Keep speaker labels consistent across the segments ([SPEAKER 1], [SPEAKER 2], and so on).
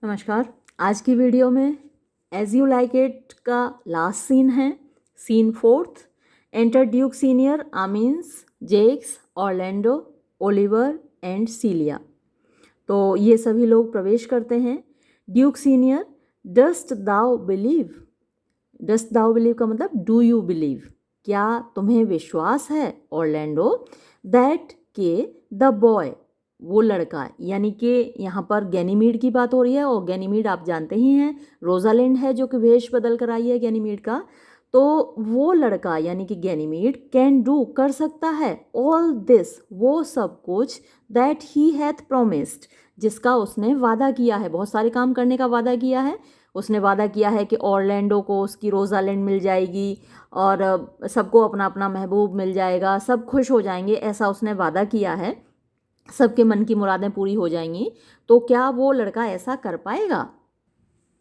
[SPEAKER 1] नमस्कार। आज की वीडियो में एज यू लाइक इट का लास्ट सीन है, scene 4th। Enter duke senior, Amiens, Jaques, Orlando, Oliver and Celia. तो ये सभी लोग प्रवेश करते हैं। Duke senior, dost thou believe. Dost thou believe का मतलब डू यू बिलीव, क्या तुम्हें विश्वास है ऑर्लैंडो, दैट के द बॉय, वो लड़का, यानी कि यहाँ पर गैनीमीड की बात हो रही है। और गैनीमीड आप जानते ही हैं रोजालिंड है जो कि वेश बदल कर आई है गैनीमीड का। तो वो लड़का यानी कि गैनीमीड कैन डू, कर सकता है, ऑल दिस, वो सब कुछ, दैट ही हैथ प्रोमिस्ड, जिसका उसने वादा किया है। बहुत सारे काम करने का वादा किया है। उसने वादा किया है कि ऑर्लैंडो को उसकी रोजालिंड मिल जाएगी और सबको अपना अपना महबूब मिल जाएगा, सब खुश हो जाएंगे, ऐसा उसने वादा किया है, सबके मन की मुरादें पूरी हो जाएंगी। तो क्या वो लड़का ऐसा कर पाएगा?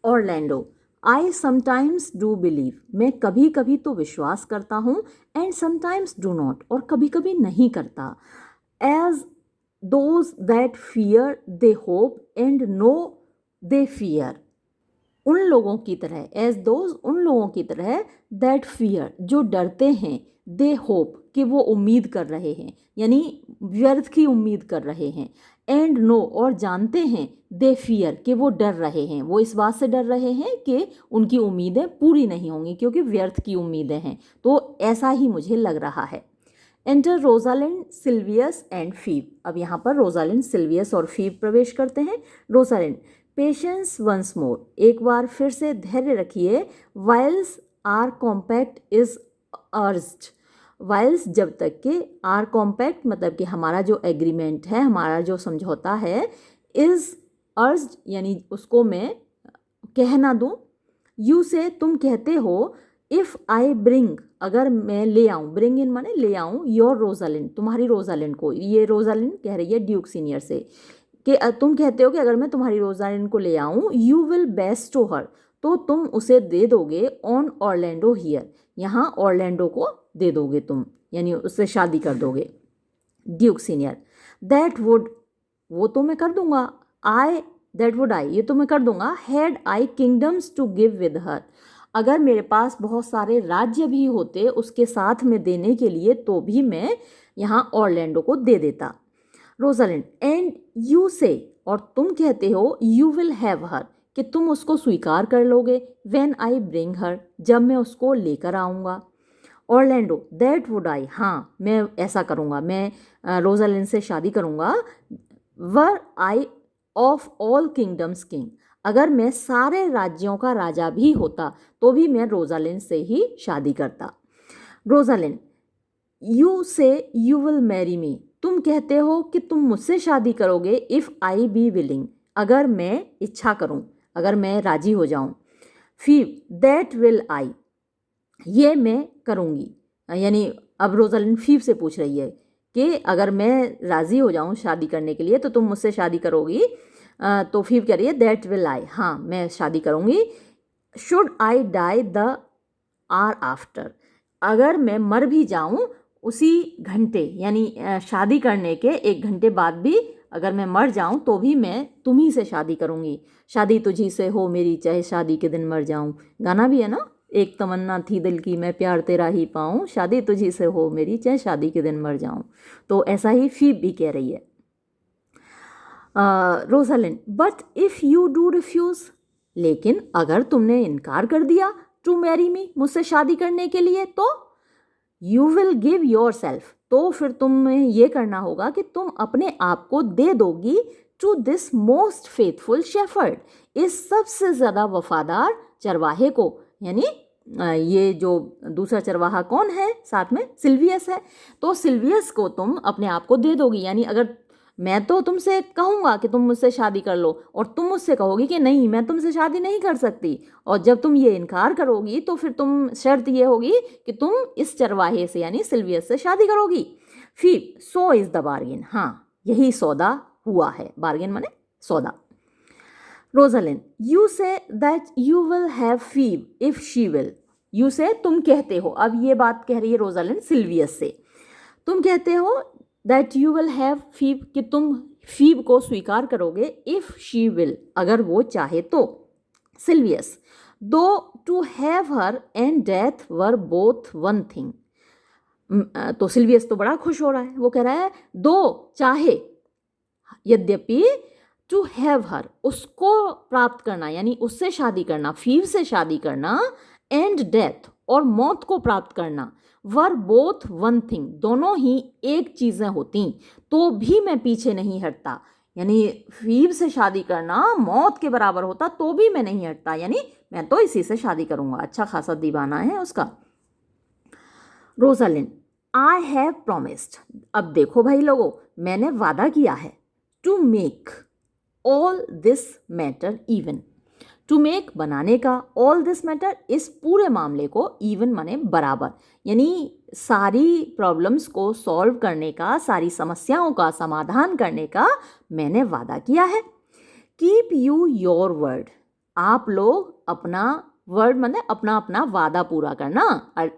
[SPEAKER 1] Orlando, I sometimes do believe, मैं कभी कभी तो विश्वास करता हूँ, एंड समटाइम्स डू नॉट, और कभी कभी नहीं करता। As those that fear they hope and know they fear, उन लोगों की तरह, एज दोज, उन लोगों की तरह, दैट फियर, जो डरते हैं, दे होप, कि वो उम्मीद कर रहे हैं, यानी व्यर्थ की उम्मीद कर रहे हैं, एंड नो, और जानते हैं, दे फियर, कि वो डर रहे हैं, वो इस बात से डर रहे हैं कि उनकी उम्मीदें पूरी नहीं होंगी क्योंकि व्यर्थ की उम्मीदें हैं। तो ऐसा ही मुझे लग रहा है। Enter Rosalind, Silvius and Phebe. अब यहाँ पर रोजालिंड, सिल्वियस और फीब प्रवेश करते हैं। रोजालिंड, पेशेंस वंस मोर, एक बार फिर से धैर्य रखिए, वाइल्स आर कॉम्पैक्ट इज अर्ज्ड, वाइल्स, जब तक कि, आर कॉम्पैक्ट मतलब कि हमारा जो एग्रीमेंट है, हमारा जो समझौता है, इज अर्ज्ड यानी उसको मैं कहना दूँ, यू से, तुम कहते हो, इफ़ आई ब्रिंग, अगर मैं ले आऊँ, ब्रिंग इन माने ले आऊँ, योर रोजालिंड, तुम्हारी रोजालिंड को, ये रोजालिंड कह रही है ड्यूक सीनियर से कि तुम कहते हो कि अगर मैं तुम्हारी रोजालिंड को ले आऊँ, यू विल बेस्टो हर, तो तुम उसे दे दोगे, ऑन ऑर्लैंडो हियर, यहाँ ऑर्लैंडो को दे दोगे तुम, यानी उससे शादी कर दोगे। ड्यूक सीनियर, दैट वुड, वो तो मैं कर दूंगा, आई, दैट वुड आई, ये तो मैं कर दूंगा, had I kingdoms to give with her, अगर मेरे पास बहुत सारे राज्य भी होते उसके साथ में देने के लिए तो भी मैं यहाँ ऑर्लैंडो को दे देता। रोजालिंड, एंड यू से, और तुम कहते हो, यू विल हैव हर, कि तुम उसको स्वीकार कर लोगे, व्हेन आई ब्रिंग हर, जब मैं उसको लेकर आऊँगा। ऑर्लैंडो, दैट वुड आई, हाँ मैं ऐसा करूँगा, मैं रोजालिंड से शादी करूँगा, वर आई ऑफ ऑल किंगडम्स किंग, अगर मैं सारे राज्यों का राजा भी होता तो भी मैं रोजालिंड से ही शादी करता। रोजालिंड, यू से, यू विल मैरी मी, तुम कहते हो कि तुम मुझसे शादी करोगे, इफ़ आई बी विलिंग, अगर मैं इच्छा करूं, अगर मैं राजी हो जाऊं। फीब, दैट विल आई, ये मैं करूंगी, यानी अब रोजालिंड फीब से पूछ रही है कि अगर मैं राजी हो जाऊं शादी करने के लिए तो तुम मुझसे शादी करोगी। तो फीब कह रही है दैट विल आई, हाँ मैं शादी करूंगी। Should I die the hour after, अगर मैं मर भी जाऊं उसी घंटे, यानी शादी करने के 1 घंटे बाद भी अगर मैं मर जाऊं तो भी मैं तुम्ही से शादी करूंगी। शादी तुझी से हो मेरी, चाहे शादी के दिन मर जाऊं, गाना भी है ना, एक तमन्ना थी दिल की मैं प्यार तेरा ही पाऊं, शादी तुझी से हो मेरी, चाहे शादी के दिन मर जाऊं। तो ऐसा ही फीब भी कह रही है। Rosalind, but if you do refuse, लेकिन अगर तुमने इनकार कर दिया, टू मैरी मी, मुझसे शादी करने के लिए, तो you will give your self, तो फिर तुम्हें ये करना होगा कि तुम अपने आप को दे दोगी, to this most faithful shepherd, इस सबसे ज़्यादा वफादार चरवाहे को, यानी ये जो दूसरा चरवाहा कौन है साथ में, सिल्वियस है, तो सिल्वियस को तुम अपने आप को दे दोगी। यानी अगर मैं तो तुमसे कहूँगा कि तुम मुझसे शादी कर लो और तुम मुझसे कहोगी कि नहीं मैं तुमसे शादी नहीं कर सकती, और जब तुम ये इनकार करोगी तो फिर तुम, शर्त ये होगी कि तुम इस चरवाहे से यानी सिल्वियस से शादी करोगी। फिर सो इज़ द बार्गेन, हाँ यही सौदा हुआ है, बार्गेन माने सौदा। Rosalind, you say that you will have Phebe if she will, you say तुम कहते हो, अब ये बात कह रही है रोजालिंड सिल्वियस से, तुम कहते हो दैट यू विल हैव फीब, कि तुम फीब को स्वीकार करोगे, इफ शी विल, अगर वो चाहे तो। Silvius, though to have her and death were both one thing. तो सिल्वियस तो बड़ा खुश हो रहा है, वो कह रहा है दो चाहे, यद्यपि टू हैव हर, उसको प्राप्त करना यानी उससे शादी करना, फीव से शादी करना, एंड डेथ, और मौत को प्राप्त करना, वर बोथ वन थिंग, दोनों ही एक चीज़ें होती, तो भी मैं पीछे नहीं हटता। यानी फीव से शादी करना मौत के बराबर होता तो भी मैं नहीं हटता, यानी मैं तो इसी से शादी करूँगा। अच्छा खासा दीवाना है उसका। रोजालिन, आई हैव प्रोमिस्ड, अब देखो भाई लोगों, मैंने वादा किया है, to make all this matter even, to make बनाने का, ऑल दिस मैटर इस पूरे मामले को, इवन माने बराबर, यानी सारी प्रॉब्लम्स को सॉल्व करने का, सारी समस्याओं का समाधान करने का मैंने वादा किया है। कीप यू योर वर्ड, आप लोग अपना वर्ड माने अपना अपना वादा पूरा करना,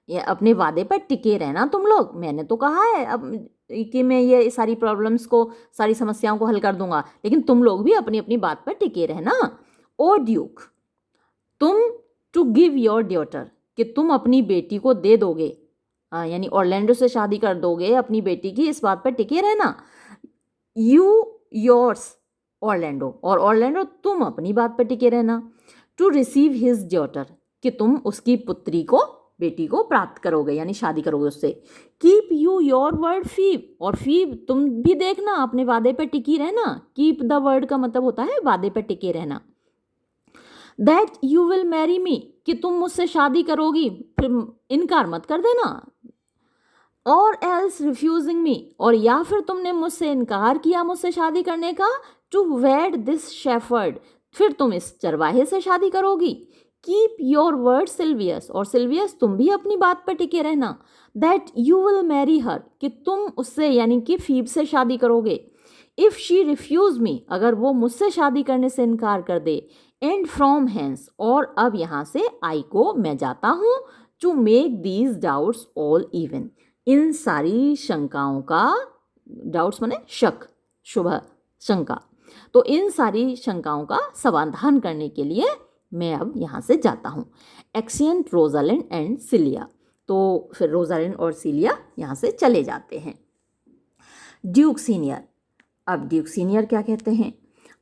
[SPEAKER 1] ये अपने वादे पर टिके रहना तुम लोग। मैंने तो कहा है अब कि मैं ये सारी प्रॉब्लम्स को, सारी समस्याओं को हल कर दूंगा, लेकिन तुम लोग भी अपनी अपनी बात पर टिके रहना। ओ ड्यूक, तुम टू गिव योर डॉटर, कि तुम अपनी बेटी को दे दोगे, यानी ऑरलैंडो से शादी कर दोगे अपनी बेटी की, इस बात पर टिके रहना। यू योर्स ऑरलैंडो, और ऑरलैंडो तुम अपनी बात पर टिके रहना। टू रिसीव हिज डॉटर, कि तुम उसकी पुत्री को, बेटी को प्राप्त करोगे यानी शादी करोगे उससे। कीप यू योर वर्ड फीब, और फीब तुम भी देखना अपने वादे पर टिकी रहना। कीप द वर्ड का मतलब होता है वादे पर टिके रहना। That you will marry me, कि तुम मुझसे शादी करोगी, फिर इनकार मत कर देना। और एल्स रिफ्यूजिंग मी, और या फिर तुमने मुझसे इनकार किया मुझसे शादी करने का, टू वेड दिस शेफर्ड, फिर तुम इस चरवाहे से शादी करोगी। कीप योर वर्ड सिल्वियस, और सिल्वियस तुम भी अपनी बात पर टिके रहना। That you will marry her, कि तुम उससे यानी कि फीब से शादी करोगे। इफ शी रिफ्यूज मी, अगर वो मुझसे शादी करने से इनकार कर दे। एंड फ्रॉम हैंस, और अब यहाँ से आई को मैं जाता हूँ, to make these doubts all even, इन सारी शंकाओं का, डाउट्स माने शक, शुभ शंका, तो इन सारी शंकाओं का समाधान करने के लिए मैं अब यहाँ से जाता हूँ। एक्सिएंट रोजालिंड एंड सिलिया, तो फिर रोजालिंड और सिलिया यहाँ से चले जाते हैं। ड्यूक सीनियर, अब ड्यूक सीनियर क्या कहते हैं?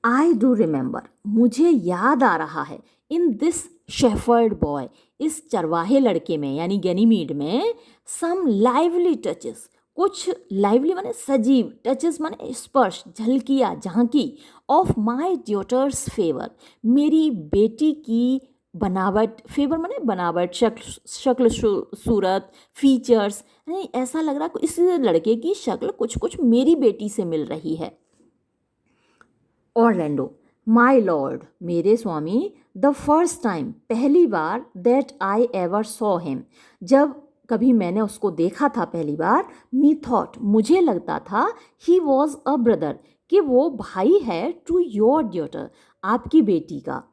[SPEAKER 1] आई डू रिमेंबर, मुझे याद आ रहा है, इन दिस शेफर्ड बॉय, इस चरवाहे लड़के में यानी गैनीमीड में, सम लाइवली टचेस, कुछ लाइवली माने सजीव, टचेस माने स्पर्श, झलकियाँ, झांकी, ऑफ माई डॉटर्स फेवर, मेरी बेटी की बनावट, फेवर माने बनावट, शक्ल सूरत, फीचर्स, नहीं ऐसा लग रहा इस लड़के की शक्ल कुछ कुछ मेरी बेटी से मिल रही है। ऑरलैंडो, माई लॉर्ड, मेरे स्वामी, द फर्स्ट टाइम, पहली बार, that I ever saw him, जब कभी मैंने उसको देखा था पहली बार, मी थॉट, मुझे लगता था, ही वॉज अ ब्रदर, कि वो भाई है, टू योर डॉटर, आपकी बेटी का।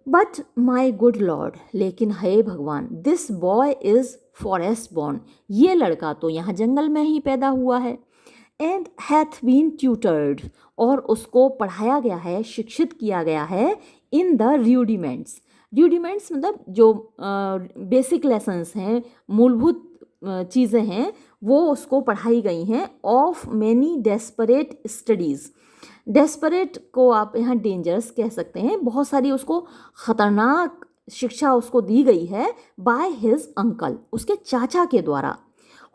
[SPEAKER 1] बट माई गुड लॉर्ड, लेकिन हे भगवान, this boy is forest born, ये लड़का तो यहाँ जंगल में ही पैदा हुआ है। एंड हैथ बीन ट्यूटर्ड, और उसको पढ़ाया गया है, शिक्षित किया गया है, इन द रूडिमेंट्स, रूडिमेंट्स मतलब जो बेसिक लेसन्स हैं, मूलभूत चीज़ें हैं, वो उसको पढ़ाई गई हैं, of many desperate studies, desperate को आप यहाँ डेंजरस कह सकते हैं, बहुत सारी उसको ख़तरनाक शिक्षा उसको दी गई है, बाय हिज अंकल, उसके चाचा के द्वारा।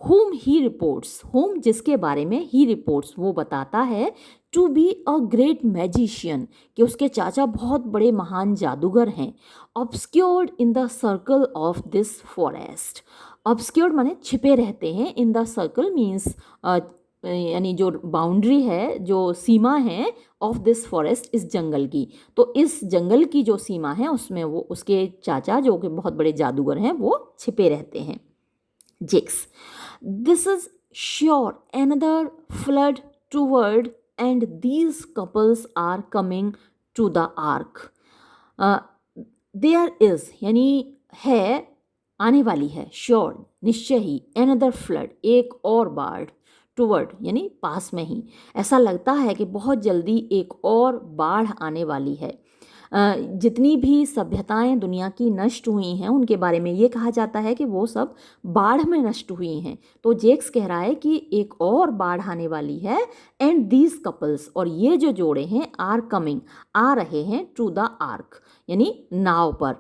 [SPEAKER 1] whom he reports, whom जिसके बारे में he reports वो बताता है, to be a great magician, कि उसके चाचा बहुत बड़े महान जादूगर हैं। obscured in the circle of this forest, obscured माने छिपे रहते हैं, in the circle means यानी जो बाउंड्री है, जो सीमा है, ऑफ दिस फॉरेस्ट, इस जंगल की, तो इस जंगल की जो सीमा है उसमें वो उसके चाचा जो कि बहुत बड़े जादूगर हैं वो छिपे रहते हैं। Jakes, this is sure another flood toward, and these couples are coming to the ark. There is यानी है, आने वाली है, sure निश्चय ही, another flood एक और बाढ़, टुवर्ड यानी पास में ही। ऐसा लगता है कि बहुत जल्दी एक और बाढ़ आने वाली है। जितनी भी सभ्यताएं दुनिया की नष्ट हुई हैं उनके बारे में ये कहा जाता है कि वो सब बाढ़ में नष्ट हुई हैं। तो जेक्स कह रहा है कि एक और बाढ़ आने वाली है। एंड दीज कपल्स, और ये जो जोड़े हैं, आर कमिंग, आ रहे हैं, टू द आर्क यानी नाव पर,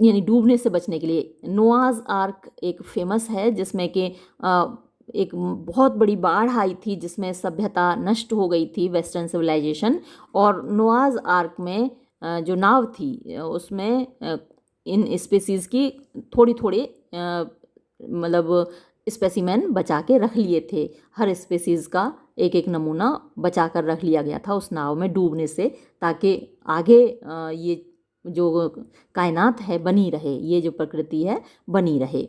[SPEAKER 1] यानी डूबने से बचने के लिए। नोआज आर्क एक फेमस है जिसमें कि एक बहुत बड़ी बाढ़ आई थी जिसमें सभ्यता नष्ट हो गई थी, वेस्टर्न सिविलाइजेशन। और नोआज आर्क में जो नाव थी उसमें इन स्पेसीज़ की थोड़ी थोड़ी मतलब स्पेसिमेन बचा के रख लिए थे। हर स्पेसीज़ का एक एक नमूना बचा कर रख लिया गया था उस नाव में डूबने से, ताकि आगे ये जो कायनात है बनी रहे, ये जो प्रकृति है बनी रहे।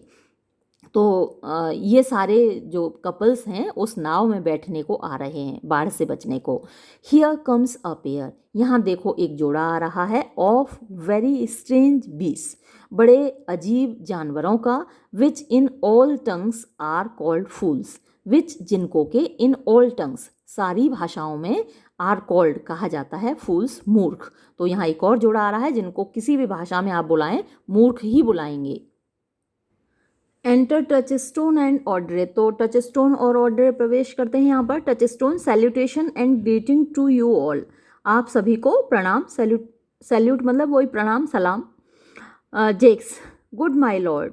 [SPEAKER 1] तो ये सारे जो कपल्स हैं उस नाव में बैठने को आ रहे हैं बाढ़ से बचने को। हियर कम्स अ पेयर, यहाँ देखो एक जोड़ा आ रहा है, ऑफ वेरी स्ट्रेंज बीस, बड़े अजीब जानवरों का, which in all tongues are called fools, which जिनको के इन ऑल टंग्स सारी भाषाओं में आर कॉल्ड कहा जाता है फूल्स मूर्ख। तो यहाँ एक और जोड़ा आ रहा है जिनको किसी भी भाषा में आप बुलाएं मूर्ख ही बुलाएंगे। एंटर टचस्टोन एंड ऑर्डरे, तो टचस्टोन और ऑर्डरे प्रवेश करते हैं यहाँ पर। Touchstone salutation and greeting to you all, आप सभी को प्रणाम, सैल्यूट, सैल्यूट मतलब वही प्रणाम सलाम। Jaques, good my lord,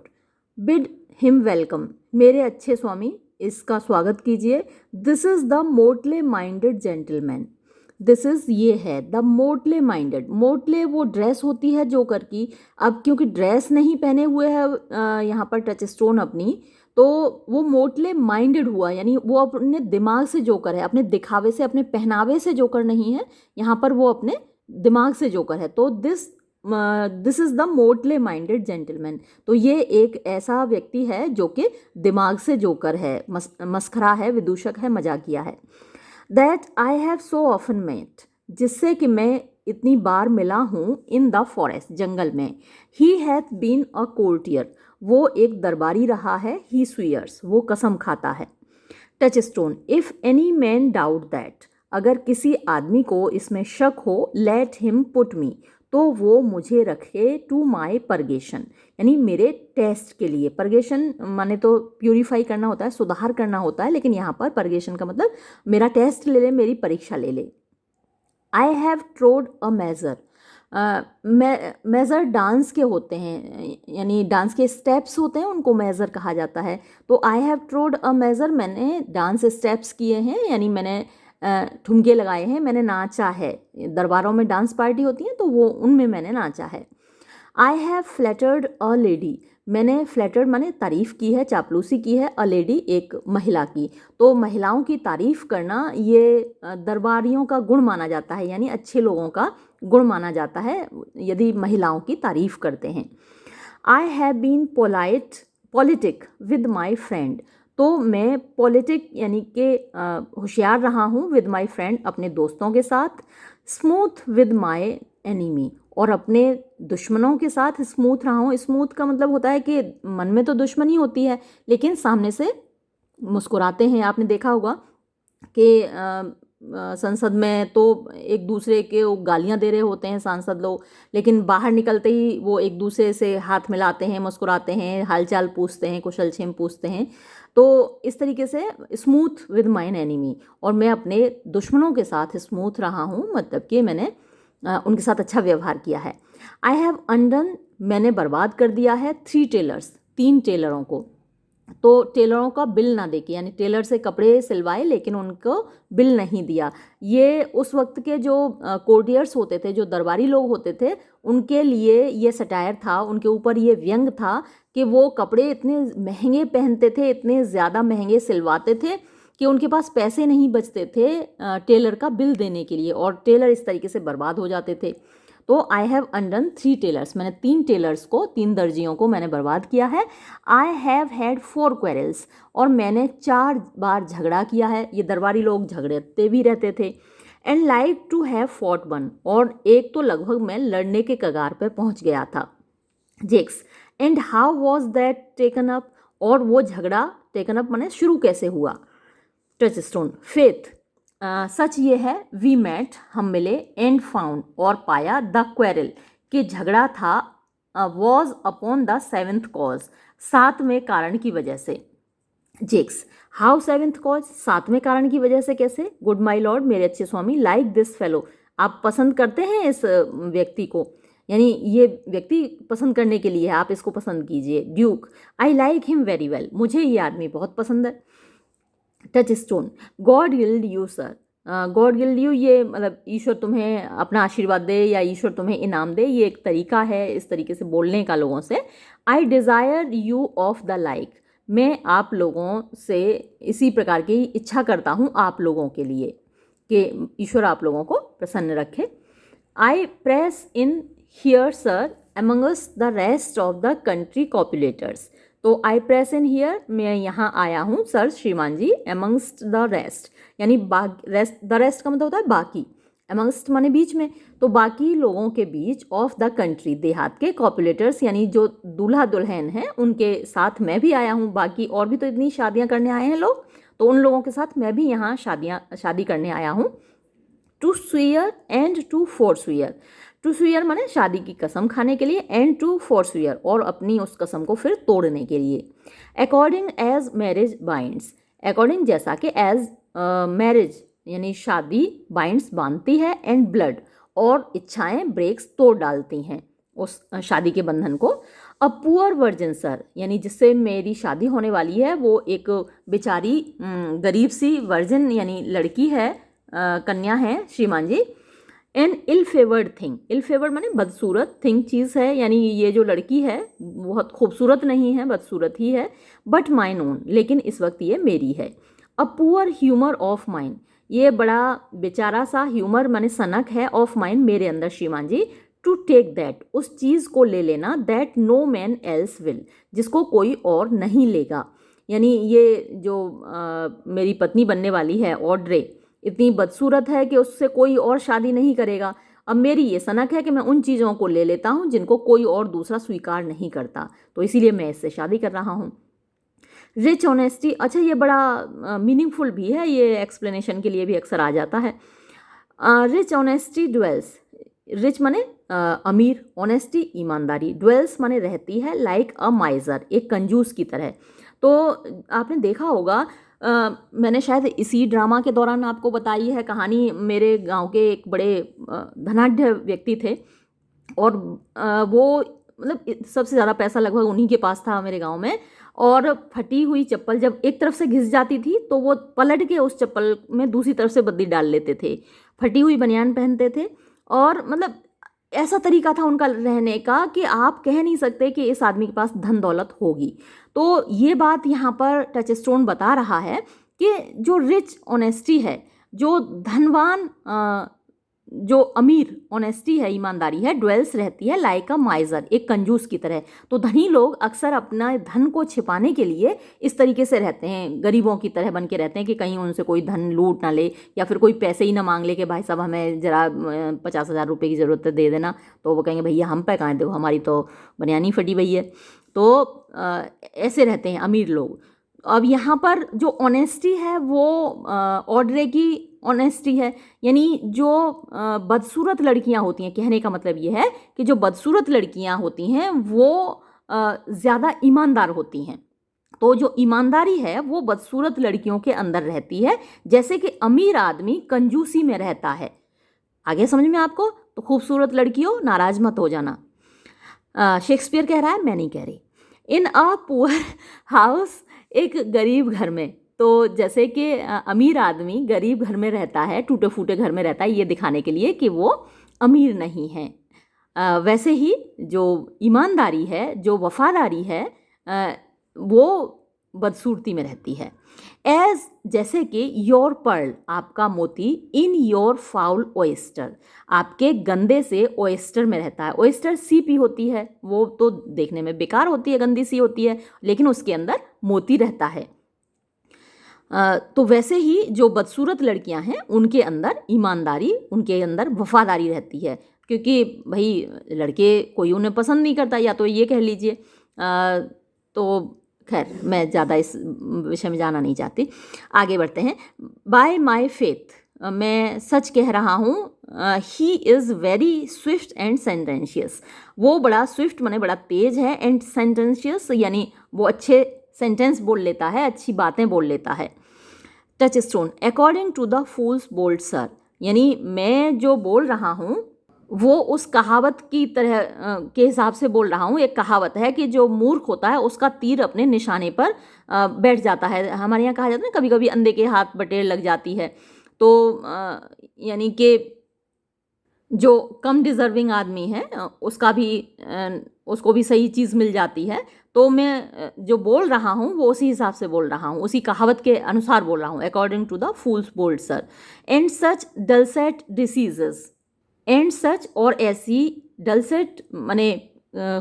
[SPEAKER 1] bid him welcome, मेरे अच्छे स्वामी इसका स्वागत कीजिए। This is the motley minded gentleman, this is ये है द मोटले माइंडेड, मोटले वो ड्रेस होती है जोकर की। अब क्योंकि ड्रेस नहीं पहने हुए है यहाँ पर टचस्टोन अपनी, तो वो मोटले माइंडेड हुआ, यानी वो अपने दिमाग से जोकर है, अपने दिखावे से अपने पहनावे से जोकर नहीं है, यहाँ पर वो अपने दिमाग से जोकर है। तो this is the motley minded gentleman, तो ये एक ऐसा व्यक्ति है जो कि दिमाग से जोकर है, मस्खरा है, विदूषक है, मजाकिया है। That I have so often met, जिससे कि मैं इतनी बार मिला हूँ, इन द फॉरेस्ट, जंगल में। ही हैथ बीन अ कोर्टियर, वो एक दरबारी रहा है। ही स्वीयर्स, वो कसम खाता है। Touchstone, if any man doubt that, अगर किसी आदमी को इसमें शक हो, लेट हिम पुट मी, तो वो मुझे रखे टू माई परगेशन, यानी मेरे टेस्ट के लिए। परगेशन माने तो प्यूरिफाई करना होता है, सुधार करना होता है, लेकिन यहाँ पर परगेशन का मतलब मेरा टेस्ट ले ले, मेरी परीक्षा ले ले। I have trod a measure, measure dance के होते हैं, यानी डांस के स्टेप्स होते हैं, उनको मेज़र कहा जाता है। तो आई हैव ट्रोड अ मेज़र, मैंने डांस स्टेप्स किए हैं, यानी मैंने ठुमके लगाए हैं, मैंने नाचा है। दरबारों में डांस पार्टी होती है तो वो उनमें मैंने नाचा है। I have flattered a lady, मैंने फ्लैटर्ड माने तारीफ़ की है, चापलूसी की है। अ लेडी एक महिला की, तो महिलाओं की तारीफ़ करना ये दरबारियों का गुण माना जाता है, यानी अच्छे लोगों का गुण माना जाता है यदि महिलाओं की तारीफ़ करते हैं। I have been politic with my friend, तो मैं पॉलिटिक यानी कि होशियार रहा हूँ, विद माई फ्रेंड अपने दोस्तों के साथ। स्मूथ विद माई एनिमी, और अपने दुश्मनों के साथ स्मूथ रहा हूँ। स्मूथ का मतलब होता है कि मन में तो दुश्मनी होती है लेकिन सामने से मुस्कुराते हैं। आपने देखा होगा कि संसद में तो एक दूसरे के वो गालियां दे रहे होते हैं सांसद लोग, लेकिन बाहर निकलते ही वो एक दूसरे से हाथ मिलाते हैं, मुस्कुराते हैं, हालचाल पूछते हैं, कुशलक्षेम पूछते हैं। तो इस तरीके से स्मूथ विद माइन एनिमी, और मैं अपने दुश्मनों के साथ स्मूथ रहा हूँ, मतलब कि मैंने उनके साथ अच्छा व्यवहार किया है। आई हैव अनडन, मैंने बर्बाद कर दिया है, 3 टेलर्स, 3 टेलरों को। तो टेलरों का बिल ना देके, यानी टेलर से कपड़े सिलवाए लेकिन उनको बिल नहीं दिया। ये उस वक्त के जो कोर्टियर्स होते थे, जो दरबारी लोग होते थे, उनके लिए ये सटायर था, उनके ऊपर ये व्यंग था कि वो कपड़े इतने महंगे पहनते थे, इतने ज़्यादा महंगे सिलवाते थे कि उनके पास पैसे नहीं बचते थे टेलर का बिल देने के लिए, और टेलर इस तरीके से बर्बाद हो जाते थे। तो आई हैव अनडन 3 टेलर्स, मैंने 3 टेलर्स को, 3 दर्जियों को मैंने बर्बाद किया है। आई हैव हैड 4 क्वेरल्स, और मैंने 4 बार झगड़ा किया है। ये दरबारी लोग झगड़ते भी रहते थे। And like to have fought 1, और एक तो लगभग मैं लड़ने के कगार पर पहुंच गया था। Jaques, and how was that taken up, और वो झगड़ा टेकन अप माने शुरू कैसे हुआ। टचस्टोन फेथ, सच ये है, वी मेट हम मिले, एंड फाउंड और पाया, द क्वेरल कि झगड़ा था, was upon the seventh cause सातवें कारण की वजह से। जेक्स, हाउ सेवेंथ कॉज, सातवें कारण की वजह से कैसे। गुड माई लॉर्ड, मेरे अच्छे स्वामी, लाइक दिस फेलो, आप पसंद करते हैं इस व्यक्ति को, यानी ये व्यक्ति पसंद करने के लिए है, आप इसको पसंद कीजिए। Duke, I like him very well, मुझे ये आदमी बहुत पसंद है। Touch stone, God guild you sir, God guild you ये मतलब ईश्वर तुम्हें अपना आशीर्वाद दे या ईश्वर तुम्हें इनाम दे, ये एक तरीका है इस तरीके से बोलने का लोगों से। I desire you of the like, मैं आप लोगों से इसी प्रकार की इच्छा करता हूँ आप लोगों के लिए कि ईश्वर आप लोगों को प्रसन्न रखे। I press in here sir amongst the rest of the country copulatives, तो आई प्रेस इन हियर, मैं यहाँ आया हूँ सर श्रीमान जी, अमंगस्ट द रेस्ट यानी रेस्ट, द रेस्ट का मतलब होता है बाकी, अमंगस्ट माने बीच में, तो बाकी लोगों के बीच, ऑफ द कंट्री देहात के, कॉपुलेटर्स यानी जो दूल्हा दुल्हन हैं उनके साथ मैं भी आया हूँ, बाकी और भी तो इतनी शादियाँ करने आए हैं लोग, तो उन लोगों के साथ मैं भी यहाँ शादी करने आया हूँ। To swear and to forswear, to swear माने शादी की कसम खाने के लिए, एंड टू फोरस्वीयर और अपनी उस कसम को फिर तोड़ने के लिए। According as marriage binds, according जैसा कि एज मैरिज यानी शादी, बाइंड्स बांधती है, एंड ब्लड और इच्छाएं ब्रेक्स तोड़ डालती हैं उस शादी के बंधन को। अ पुअर वर्जिन सर, यानी जिससे मेरी शादी होने वाली है वो एक बेचारी गरीब सी वर्जिन यानी लड़की है, कन्या है श्रीमान जी। एन इल फेवर्ड थिंग, इल फेवर्ड माने बदसूरत, थिंग चीज़ है, यानी ये जो लड़की है बहुत खूबसूरत नहीं है, बदसूरत ही है, बट माइन ओन, लेकिन इस वक्त ये मेरी है। A poor humour of mine, ये बड़ा बेचारा सा ह्यूमर माने सनक है, ऑफ माइन मेरे अंदर श्रीमान जी। टू टेक दैट, उस चीज़ को ले लेना, that no man else will, जिसको कोई और नहीं लेगा, यानी ये जो मेरी पत्नी बनने वाली है ऑड्रे, इतनी बदसूरत है कि उससे कोई और शादी नहीं करेगा। अब मेरी ये सनक है कि मैं उन चीज़ों को ले लेता हूँ जिनको कोई और दूसरा स्वीकार नहीं करता, तो इसीलिए मैं इससे शादी कर रहा हूँ। रिच ऑनेस्टी, अच्छा ये बड़ा मीनिंगफुल भी है, ये एक्सप्लेनेशन के लिए भी अक्सर आ जाता है। रिच ऑनेस्टी ड्वेल्स, रिच माने अमीर, ऑनेस्टी ईमानदारी, ड्वेल्स माने रहती है, लाइक अ माइजर एक कंजूस की तरह। तो आपने देखा होगा, मैंने शायद इसी ड्रामा के दौरान आपको बताई है कहानी, मेरे गांव के एक बड़े धनाढ्य व्यक्ति थे और वो मतलब सबसे ज़्यादा पैसा लगभग उन्हीं के पास था मेरे गांव में, और फटी हुई चप्पल जब एक तरफ से घिस जाती थी तो वो पलट के उस चप्पल में दूसरी तरफ से बद्दी डाल लेते थे, फटी हुई बनियान पहनते थे, और मतलब ऐसा तरीका था उनका रहने का कि आप कह नहीं सकते कि इस आदमी के पास धन दौलत होगी। तो ये बात यहाँ पर टचस्टोन बता रहा है कि जो रिच ऑनेस्टी है, जो धनवान जो अमीर ऑनेस्टी है, ईमानदारी है, ड्वेल्स रहती है, लाइक अ माइजर एक कंजूस की तरह। तो धनी लोग अक्सर अपना धन को छिपाने के लिए इस तरीके से रहते हैं, गरीबों की तरह बन के रहते हैं कि कहीं उनसे कोई धन लूट ना ले, या फिर कोई पैसे ही ना मांग ले कि भाई साहब हमें ज़रा 50,000 रुपये की ज़रूरत है दे देना, तो वो कहेंगे भैया हम पे कहाँ, देखो हमारी तो बनियानी फटी हुई है। तो ऐसे रहते हैं अमीर लोग। अब यहाँ पर जो ऑनेस्टी है वो ऑड्रे की ऑनेस्टी है, यानी जो बदसूरत लड़कियाँ होती हैं, कहने का मतलब ये है कि जो बदसूरत लड़कियाँ होती हैं वो ज़्यादा ईमानदार होती हैं। तो जो ईमानदारी है वो बदसूरत लड़कियों के अंदर रहती है, जैसे कि अमीर आदमी कंजूसी में रहता है। आगे समझ में आपको? तो खूबसूरत लड़कियों नाराज मत हो जाना। शेक्सपियर कह रहा है, मैं नहीं कह रही। इन अ पुअर हाउस, एक गरीब घर में, तो जैसे कि अमीर आदमी गरीब घर में रहता है, टूटे फूटे घर में रहता है, ये दिखाने के लिए कि वो अमीर नहीं है। वैसे ही जो ईमानदारी है, जो वफादारी है, वो बदसूरती में रहती है। एज जैसे कि योर पर्ल आपका मोती, इन योर फाउल ओएस्टर आपके गंदे से ओएस्टर में रहता है। ओएस्टर सीपी होती है, वो तो देखने में बेकार होती है, गंदी सी होती है, लेकिन उसके अंदर मोती रहता है। तो वैसे ही जो बदसूरत लड़कियां हैं उनके अंदर ईमानदारी, उनके अंदर वफादारी रहती है, क्योंकि भाई लड़के कोई उन्हें पसंद नहीं करता, या तो ये कह लीजिए। तो खैर मैं ज़्यादा इस विषय में जाना नहीं चाहती, आगे बढ़ते हैं। बाय माई फेथ, मैं सच कह रहा हूँ। He is very swift and sententious, वो बड़ा स्विफ्ट माने बड़ा तेज है, एंड सेंटेंशियस यानी वो अच्छे सेंटेंस बोल लेता है, अच्छी बातें बोल लेता है। Touchstone, according to the fool's bolt sir, यानी मैं जो बोल रहा हूँ वो उस कहावत की तरह के हिसाब से बोल रहा हूँ। एक कहावत है कि जो मूर्ख होता है उसका तीर अपने निशाने पर बैठ जाता है। हमारे यहाँ कहा जाता है ना, कभी कभी अंधे के हाथ बटेर लग जाती है। तो यानी कि जो कम डिज़र्विंग आदमी है उसको भी सही चीज़ मिल जाती है। तो मैं जो बोल रहा हूँ वो उसी हिसाब से बोल रहा हूँ, उसी कहावत के अनुसार बोल रहा हूँ। According to the fool's bolt sir, and such dulcet diseases, and such और ऐसी, डलसेट माने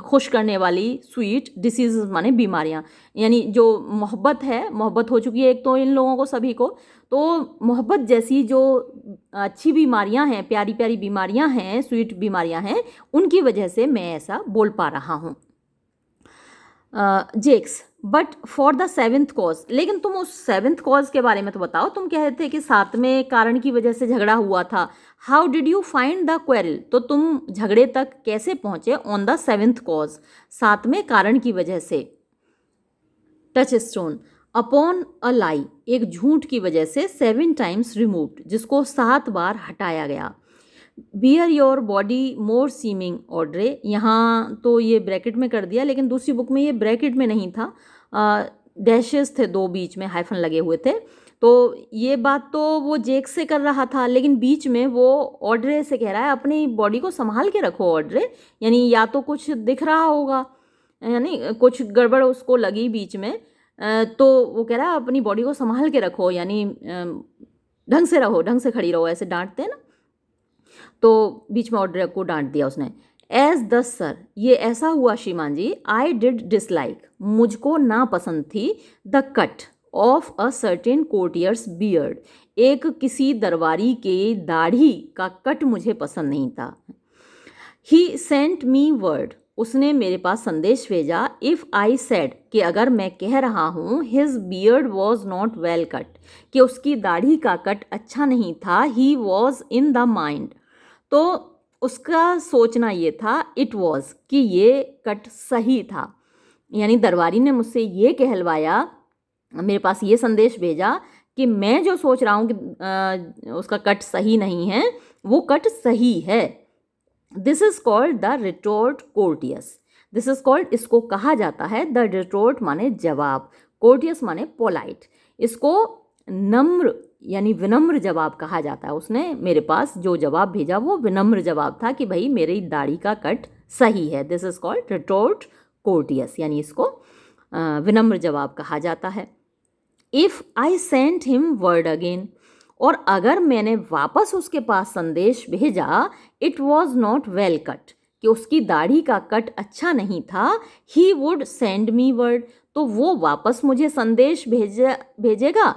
[SPEAKER 1] खुश करने वाली, स्वीट, डिसीज माने बीमारियाँ, यानी जो मोहब्बत है, मोहब्बत हो चुकी है एक तो इन लोगों को सभी को, तो मोहब्बत जैसी जो अच्छी बीमारियां हैं, प्यारी प्यारी बीमारियां हैं, स्वीट बीमारियां हैं, उनकी वजह से मैं ऐसा बोल पा रहा हूँ। Jaques, but for the seventh cause, लेकिन तुम उस सेवेंथ कॉज के बारे में तो बताओ। तुम कह रहे थे कि सातवें कारण की वजह से झगड़ा हुआ था। How did you find the quarrel, तो तुम झगड़े तक कैसे पहुंचे ऑन द सेवेंथ कॉज, सातवें कारण की वजह से। टच स्टोन, अपॉन अ लाई, एक झूठ की वजह से 7 टाइम्स रिमूव्ड, जिसको 7 बार हटाया गया। Bear your body more seeming Audrey, यहाँ तो ये ब्रैकेट में कर दिया, लेकिन दूसरी बुक में ये ब्रैकेट में नहीं था, डैशेस थे, 2 बीच में हाइफन लगे हुए थे। तो ये बात तो वो जेक से कर रहा था, लेकिन बीच में वो ऑड्रे से कह रहा है अपनी बॉडी को संभाल के रखो ऑड्रे, यानी या तो कुछ दिख रहा होगा, यानी कुछ गड़बड़ उसको लगी बीच में, तो वो कह रहा है अपनी बॉडी को संभाल के रखो, यानी ढंग से रहो, ढंग से खड़ी रहो, ऐसे डांटते हैं ना। तो बीच में ऑर्डर को डांट दिया उसने। एज द सर, ये ऐसा हुआ श्रीमान जी, आई डिड डिसलाइक, मुझको नापसंद थी, the cut of a certain courtiers beard, एक किसी दरबारी के दाढ़ी का कट मुझे पसंद नहीं था। ही सेंट मी वर्ड, उसने मेरे पास संदेश भेजा। इफ़ आई सेड, कि अगर मैं कह रहा हूँ, his beard was not well cut, कि उसकी दाढ़ी का कट अच्छा नहीं था, he was in the mind, तो उसका सोचना ये था, इट वॉज, कि ये कट सही था, यानी दरबारी ने मुझसे ये कहलवाया, मेरे पास ये संदेश भेजा कि मैं जो सोच रहा हूँ कि उसका कट सही नहीं है, वो कट सही है। This is called the retort courteous, this is called, इसको कहा जाता है द रिटोर्ट माने जवाब, कोर्टियस माने पोलाइट, इसको नम्र यानी विनम्र जवाब कहा जाता है। उसने मेरे पास जो जवाब भेजा वो विनम्र जवाब था कि भाई मेरी दाढ़ी का कट सही है। This is called retort courteous, यानी इसको विनम्र जवाब कहा जाता है। If I sent him word again, और अगर मैंने वापस उसके पास संदेश भेजा, it was not well cut, कि उसकी दाढ़ी का कट अच्छा नहीं था, he would send me word, तो वो वापस मुझे संदेश भेजेगा।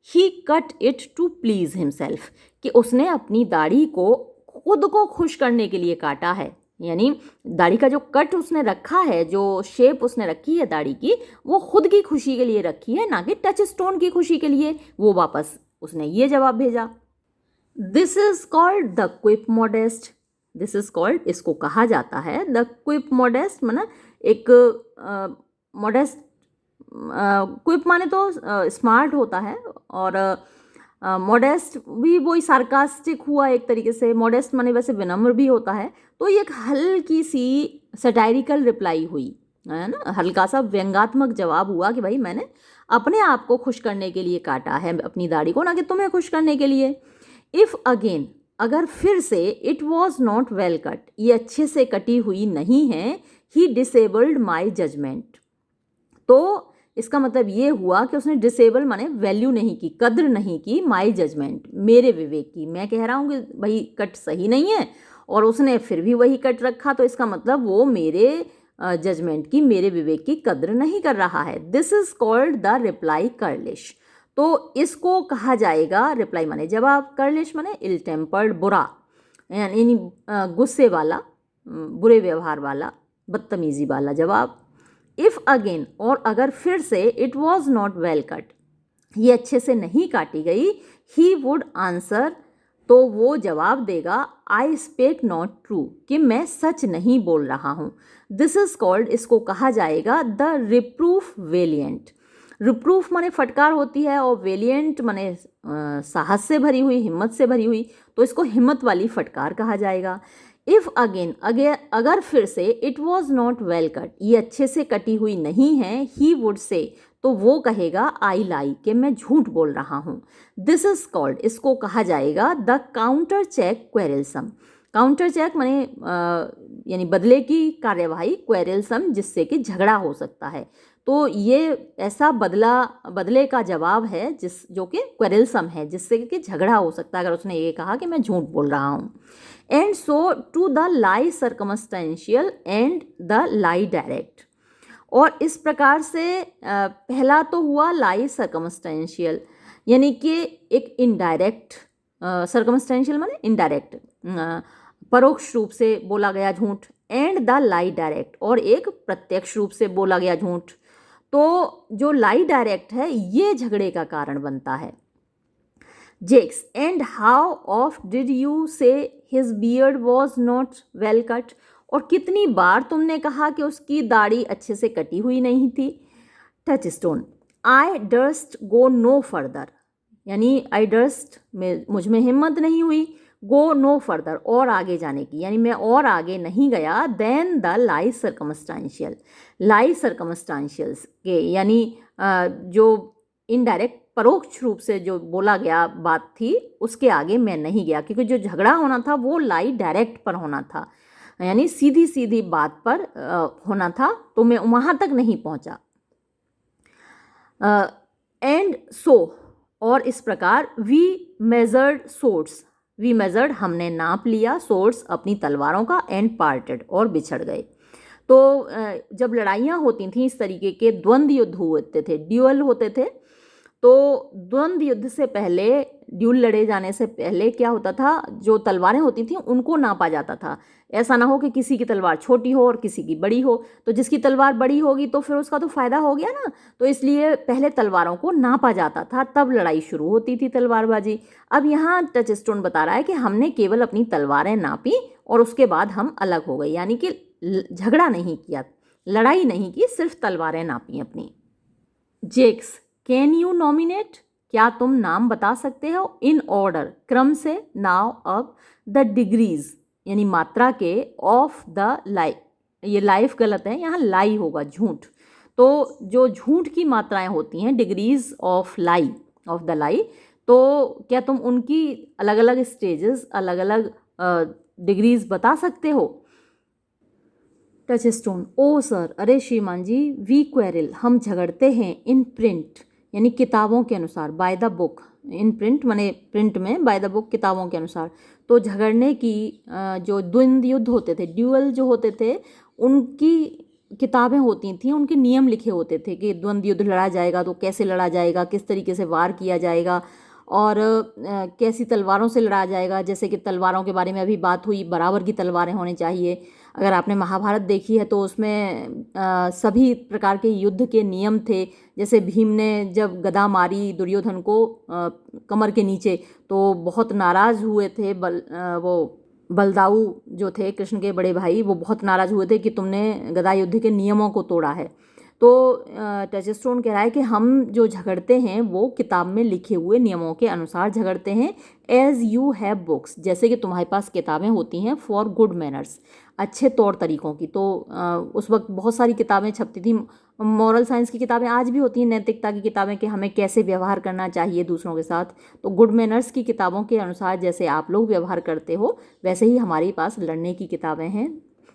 [SPEAKER 1] He cut it to please himself, कि उसने अपनी दाढ़ी को खुद को खुश करने के लिए काटा है, यानी दाढ़ी का जो कट उसने रखा है, जो शेप उसने रखी है दाढ़ी की, वो खुद की खुशी के लिए रखी है, ना कि टच स्टोन की खुशी के लिए। वो वापस उसने ये जवाब भेजा। This is called the quip modest, this is called, इसको कहा जाता है द क्विप मॉडेस्ट, मतलब एक मॉडेस्ट, क्विप माने तो स्मार्ट होता है, और मॉडेस्ट भी वही सार्कास्टिक हुआ एक तरीके से। मॉडेस्ट माने वैसे विनम्र भी होता है। तो ये एक हल्की सी सटायरिकल रिप्लाई हुई, है ना, हल्का सा व्यंगात्मक जवाब हुआ कि भाई मैंने अपने आप को खुश करने के लिए काटा है अपनी दाढ़ी को, ना कि तुम्हें खुश करने के लिए। इफ़ अगेन, अगर फिर से, it was not well cut, ये अच्छे से कटी हुई नहीं है, ही डिसेबल्ड माई जजमेंट, तो इसका मतलब ये हुआ कि उसने डिसेबल माने वैल्यू नहीं की, कद्र नहीं की, माई जजमेंट, मेरे विवेक की। मैं कह रहा हूँ कि भाई कट सही नहीं है और उसने फिर भी वही कट रखा, तो इसका मतलब वो मेरे जजमेंट की, मेरे विवेक की कद्र नहीं कर रहा है। This is called the reply churlish, तो इसको कहा जाएगा, रिप्लाई माने जवाब, कर्लिश माने इल टेम्पर्ड, बुरा, यानी गुस्से वाला, बुरे व्यवहार वाला, बदतमीजी वाला जवाब। इफ़ अगेन, और अगर फिर से, it was not well cut, ये अच्छे से नहीं काटी गई, ही वुड आंसर, तो वो जवाब देगा, आई स्पेक नॉट ट्रू, कि मैं सच नहीं बोल रहा हूँ। दिस इज कॉल्ड, इसको कहा जाएगा द रिप्रूफ वेलिएंट। रिप्रूफ माने फटकार होती है, और वेलिएंट माने साहस से भरी हुई, हिम्मत से भरी हुई, तो इसको हिम्मत वाली फटकार कहा जाएगा। इफ़ अगेन, अगर फिर से, it was not well cut, ये अच्छे से कटी हुई नहीं है, ही वुड से, तो वो कहेगा, आई लाई, कि मैं झूठ बोल रहा हूँ। दिस इज कॉल्ड, इसको कहा जाएगा the counter check quarrelsome. Counter check माने यानी बदले की कार्यवाही, क्वेरलसम जिससे कि झगड़ा हो सकता है। तो ये ऐसा बदले का जवाब है जो कि क्वेरलसम है, जिससे कि झगड़ा हो सकता है, अगर उसने ये कहा कि मैं झूठ बोल रहा हूँ। And so to the lie circumstantial and the lie direct. और इस प्रकार से पहला तो हुआ लाई सर्कमस्टेंशियल, यानी कि एक इनडायरेक्ट, सर्कमस्टेंशियल माने इनडायरेक्ट, परोक्ष रूप से बोला गया झूठ, एंड द लाई डायरेक्ट, और एक प्रत्यक्ष रूप से बोला गया झूठ। तो जो लाई डायरेक्ट है ये झगड़े का कारण बनता है। Jaques, and how oft did you say his beard was not well cut, और कितनी बार तुमने कहा कि उसकी दाढ़ी अच्छे से कटी हुई नहीं थी। टच स्टोन, आई डर्स्ट गो नो फर्दर, यानी आई डर्स्ट में मुझ में हिम्मत नहीं हुई, गो नो फर्दर, और आगे जाने की, यानी मैं और आगे नहीं गया, देन द लाई सर्कमस्टांशियल, लाई सर्कमस्टांशियल्स के, यानी जो इनडायरेक्ट, परोक्ष रूप से जो बोला गया बात थी, उसके आगे मैं नहीं गया, क्योंकि जो झगड़ा होना था वो लाई डायरेक्ट पर होना था, यानी सीधी सीधी बात पर होना था, तो मैं वहाँ तक नहीं पहुँचा। एंड सो, और इस प्रकार, we measured swords, we measured हमने नाप लिया, सोर्ड्स अपनी तलवारों का, एंड पार्टेड और बिछड़ गए। तो जब लड़ाइयाँ होती थीं, इस तरीके के द्वंद्व युद्ध होते थे, ड्यूअल होते थे, तो द्वंद्व युद्ध से पहले, ड्यूल लड़े जाने से पहले क्या होता था, जो तलवारें होती थीं उनको नापा जाता था। ऐसा ना हो कि किसी की तलवार छोटी हो और किसी की बड़ी हो, तो जिसकी तलवार बड़ी होगी तो फिर उसका तो फ़ायदा हो गया ना, तो इसलिए पहले तलवारों को नापा जाता था, तब लड़ाई शुरू होती थी, तलवारबाजी। अब यहाँ टच स्टोन बता रहा है कि हमने केवल अपनी तलवारें नापी और उसके बाद हम अलग हो गए, यानी कि झगड़ा नहीं किया, लड़ाई नहीं की, सिर्फ तलवारें नापी अपनी। जेक्स, कैन यू नॉमिनेट, क्या तुम नाम बता सकते हो, इन ऑर्डर, क्रम से, नाउ, अब, द डिग्रीज, यानी मात्रा के, ऑफ द लाई, ये लाइफ गलत है, यहाँ लाई होगा, झूठ। तो जो झूठ की मात्राएं होती हैं, degrees of lie, of the लाई, तो क्या तुम उनकी अलग अलग स्टेजेस, अलग अलग डिग्रीज बता सकते हो। टच स्टोन, ओ सर, अरे श्रीमान जी, वी क्वेरल, हम झगड़ते हैं, इन प्रिंट, यानी किताबों के अनुसार, by the book, in print माने प्रिंट में, बाय द बुक किताबों के अनुसार। तो झगड़ने की जो द्वंद्व युद्ध होते थे, ड्यूअल जो होते थे, उनकी किताबें होती थी, उनके नियम लिखे होते थे कि द्वंद्व युद्ध लड़ा जाएगा तो कैसे लड़ा जाएगा, किस तरीके से वार किया जाएगा, और कैसी तलवारों से लड़ा जाएगा। जैसे कि तलवारों के बारे में अभी बात हुई, बराबर की तलवारें होनी चाहिए। अगर आपने महाभारत देखी है तो उसमें सभी प्रकार के युद्ध के नियम थे। जैसे भीम ने जब गदा मारी दुर्योधन को कमर के नीचे, तो बहुत नाराज़ हुए थे, वो बलदाऊ जो थे कृष्ण के बड़े भाई, वो बहुत नाराज़ हुए थे कि तुमने गदा युद्ध के नियमों को तोड़ा है। तो टच स्टोन कह रहा है कि हम जो झगड़ते हैं वो किताब में लिखे हुए नियमों के अनुसार झगड़ते हैं, एज यू हैव बुक्स, जैसे कि तुम्हारे पास किताबें होती हैं, फॉर गुड मैनर्स, अच्छे तौर तरीक़ों की। तो उस वक्त बहुत सारी किताबें छपती थी, मॉरल साइंस की किताबें आज भी होती हैं, नैतिकता की किताबें कि हमें कैसे व्यवहार करना चाहिए दूसरों के साथ। तो गुड मैनर्स की किताबों के अनुसार जैसे आप लोग व्यवहार करते हो, वैसे ही हमारे पास लड़ने की किताबें हैं,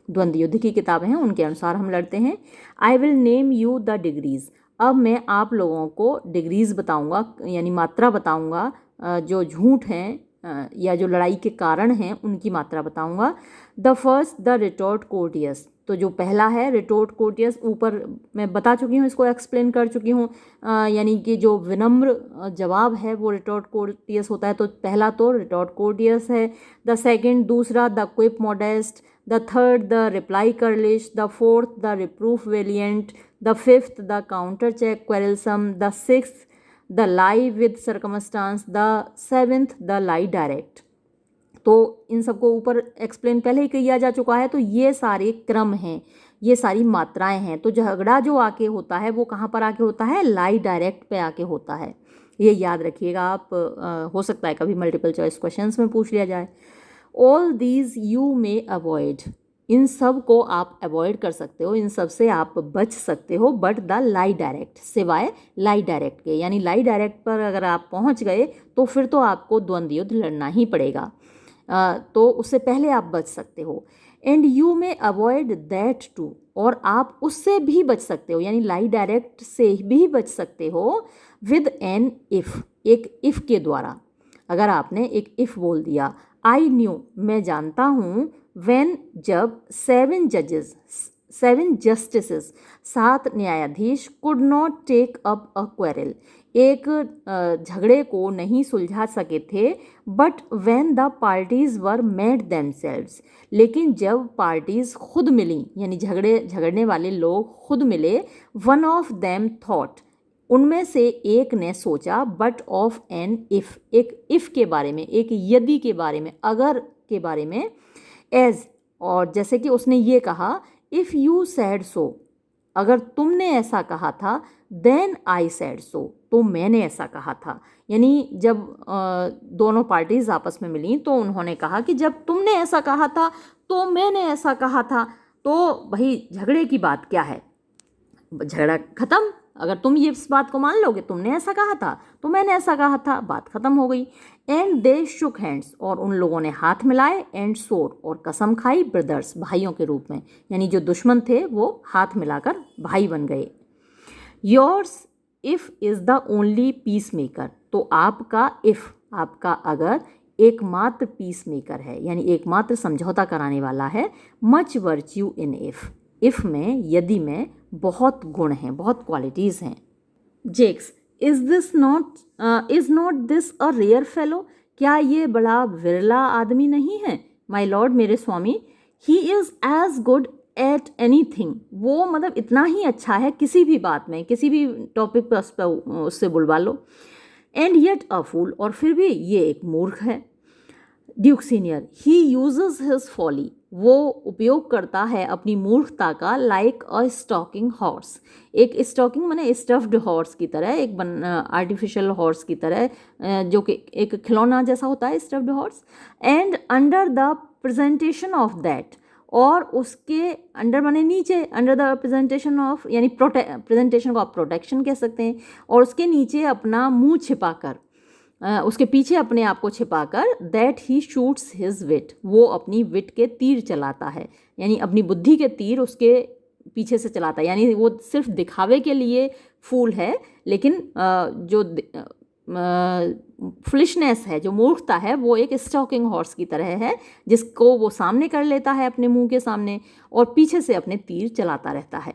[SPEAKER 1] द्वंद्व युद्ध की किताबें हैं, उनके अनुसार हम लड़ते हैं। I will name you the degrees, अब मैं आप लोगों को डिग्रीज बताऊंगा, यानी मात्रा बताऊंगा, जो झूठ हैं या जो लड़ाई के कारण हैं उनकी मात्रा बताऊंगा। The first the retort courteous, तो जो पहला है रिटोर्ट कोर्टियस, ऊपर मैं बता चुकी हूँ, इसको एक्सप्लेन कर चुकी हूँ, यानी कि जो विनम्र जवाब है वो रिटोर्ट कोर्टियस होता है। तो पहला तो रिटोर्ट कोर्टियस है। द सेकंड, दूसरा the quip modest, the third the reply churlish, the fourth the reproof valiant, the fifth the counter check quarrelsome, the sixth the lie with circumstance, the seventh the lie direct. तो इन सबको ऊपर explain पहले ही किया जा चुका है। तो ये सारे क्रम हैं, ये सारी मात्राएं हैं। तो झगड़ा जो आके होता है वो कहाँ पर आके होता है, लाई डायरेक्ट पे आके होता है। ये याद रखिएगा आप, हो सकता है कभी मल्टीपल चॉइस क्वेश्चंस में पूछ लिया जाए। All these you may avoid, इन सब को आप अवॉइड कर सकते हो, इन सब से आप बच सकते हो, बट द लाई डायरेक्ट, सिवाय लाई डायरेक्ट के। यानी लाई डायरेक्ट पर अगर आप पहुंच गए तो फिर तो आपको द्वंद्व युद्ध लड़ना ही पड़ेगा, तो उससे पहले आप बच सकते हो। And you may avoid that too, और आप उससे भी बच सकते हो, यानी लाई डायरेक्ट से भी बच सकते हो विद एन इफ़, एक इफ़ के द्वारा। अगर आपने एक इफ़ बोल दिया, आई न्यू, मैं जानता हूँ, व्हेन, जब, सेवन जस्टिसेस, 7 न्यायाधीश, could not take up a quarrel, एक झगड़े को नहीं सुलझा सके थे, but when the parties were made themselves, लेकिन जब पार्टीज खुद मिली, यानी झगड़ने वाले लोग खुद मिले, वन ऑफ देम थॉट, उनमें से एक ने सोचा, बट ऑफ एन इफ़, एक इफ़ के बारे में, एक यदि के बारे में, अगर के बारे में, एज, और जैसे कि उसने ये कहा, इफ़ यू सैड सो, अगर तुमने ऐसा कहा था, देन आई सैड सो, तो मैंने ऐसा कहा था। यानी जब दोनों पार्टीज आपस में मिली तो उन्होंने कहा कि जब तुमने ऐसा कहा था तो मैंने ऐसा कहा था। तो भाई झगड़े की बात क्या है, झगड़ा खत्म। अगर तुम ये इस बात को मान लोगे, तुमने ऐसा कहा था तो मैंने ऐसा कहा था, बात खत्म हो गई। एंड दे शुक हैंड्स, और उन लोगों ने हाथ मिलाए, एंड सोर, और कसम खाई, ब्रदर्स, भाइयों के रूप में, यानी जो दुश्मन थे वो हाथ मिलाकर भाई बन गए। Yours if is the only peace maker, तो आपका इफ़, आपका अगर एकमात्र पीस मेकर है, यानी एकमात्र समझौता कराने वाला है। मच वर्च्यू इन इफ़ में, यदि में बहुत गुण हैं, बहुत क्वालिटीज़ हैं। Jaques, is not this a rare fellow, क्या ये बड़ा विरला आदमी नहीं है। माय लॉर्ड, मेरे स्वामी, he is as good at anything, वो मतलब इतना ही अच्छा है किसी भी बात में, किसी भी टॉपिक पर उससे बुलवा लो। एंड येट अ फूल, और फिर भी ये एक मूर्ख है। Duke Senior, he uses his folly, वो उपयोग करता है अपनी मूर्खता का, लाइक अ स्टॉकिंग हॉर्स, एक स्टॉकिंग माने स्टफ्ड हॉर्स की तरह, एक आर्टिफिशियल हॉर्स की तरह, जो कि एक खिलौना जैसा होता है, stuffed horse. And under the presentation of that, और उसके अंडर माने नीचे, अंडर द प्रेजेंटेशन ऑफ, यानी प्रेजेंटेशन को आप प्रोटेक्शन कह सकते हैं, और उसके नीचे अपना मुंह छिपाकर, उसके पीछे अपने आप को छिपाकर, दैट ही शूट्स हिज विट, वो अपनी विट के तीर चलाता है, यानी अपनी बुद्धि के तीर उसके पीछे से चलाता है। यानी वो सिर्फ दिखावे के लिए फूल है, लेकिन जो फ्लिशनेस है, जो मूर्खता है, वो एक स्टॉकिंग हॉर्स की तरह है, जिसको वो सामने कर लेता है अपने मुंह के सामने, और पीछे से अपने तीर चलाता रहता है।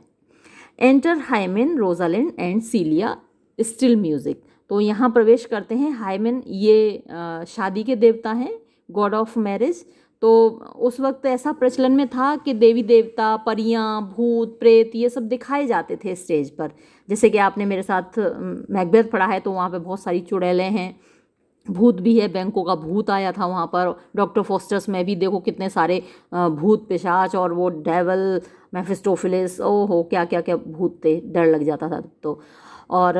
[SPEAKER 1] Enter Hymen, Rosalind and Celia, still music, तो यहाँ प्रवेश करते हैं हाइमेन, ये शादी के देवता हैं, गॉड ऑफ मैरिज। तो उस वक्त ऐसा प्रचलन में था कि देवी देवता, परियां, भूत, प्रेत, ये सब दिखाए जाते थे स्टेज पर। जैसे कि आपने मेरे साथ मैकबेथ पढ़ा है, तो वहाँ पे बहुत सारी चुड़ैलें हैं, भूत भी है, बैंकों का भूत आया था वहाँ पर। डॉक्टर फोस्टर्स में भी देखो कितने सारे भूत पिशाच, और वो डेवल, मेफिस्टोफिलिस, ओहो क्या क्या क्या भूत थे, डर लग जाता था तो। और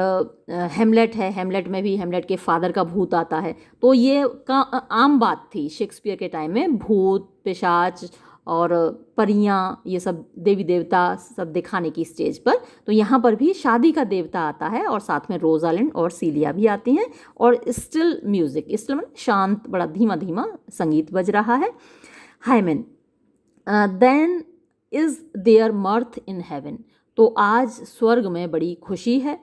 [SPEAKER 1] हेमलेट है, हेमलेट में भी हेमलेट के फादर का भूत आता है। तो ये आम बात थी शेक्सपियर के टाइम में, भूत, पिशाच और परियां, ये सब देवी देवता सब दिखाने की स्टेज पर। तो यहाँ पर भी शादी का देवता आता है, और साथ में रोजालिंड और सीलिया भी आती हैं, और स्टिल म्यूजिक, स्टिल मतलब शांत, बड़ा धीमा धीमा संगीत बज रहा है। Hymen, then is there mirth in heaven, तो आज स्वर्ग में बड़ी खुशी है।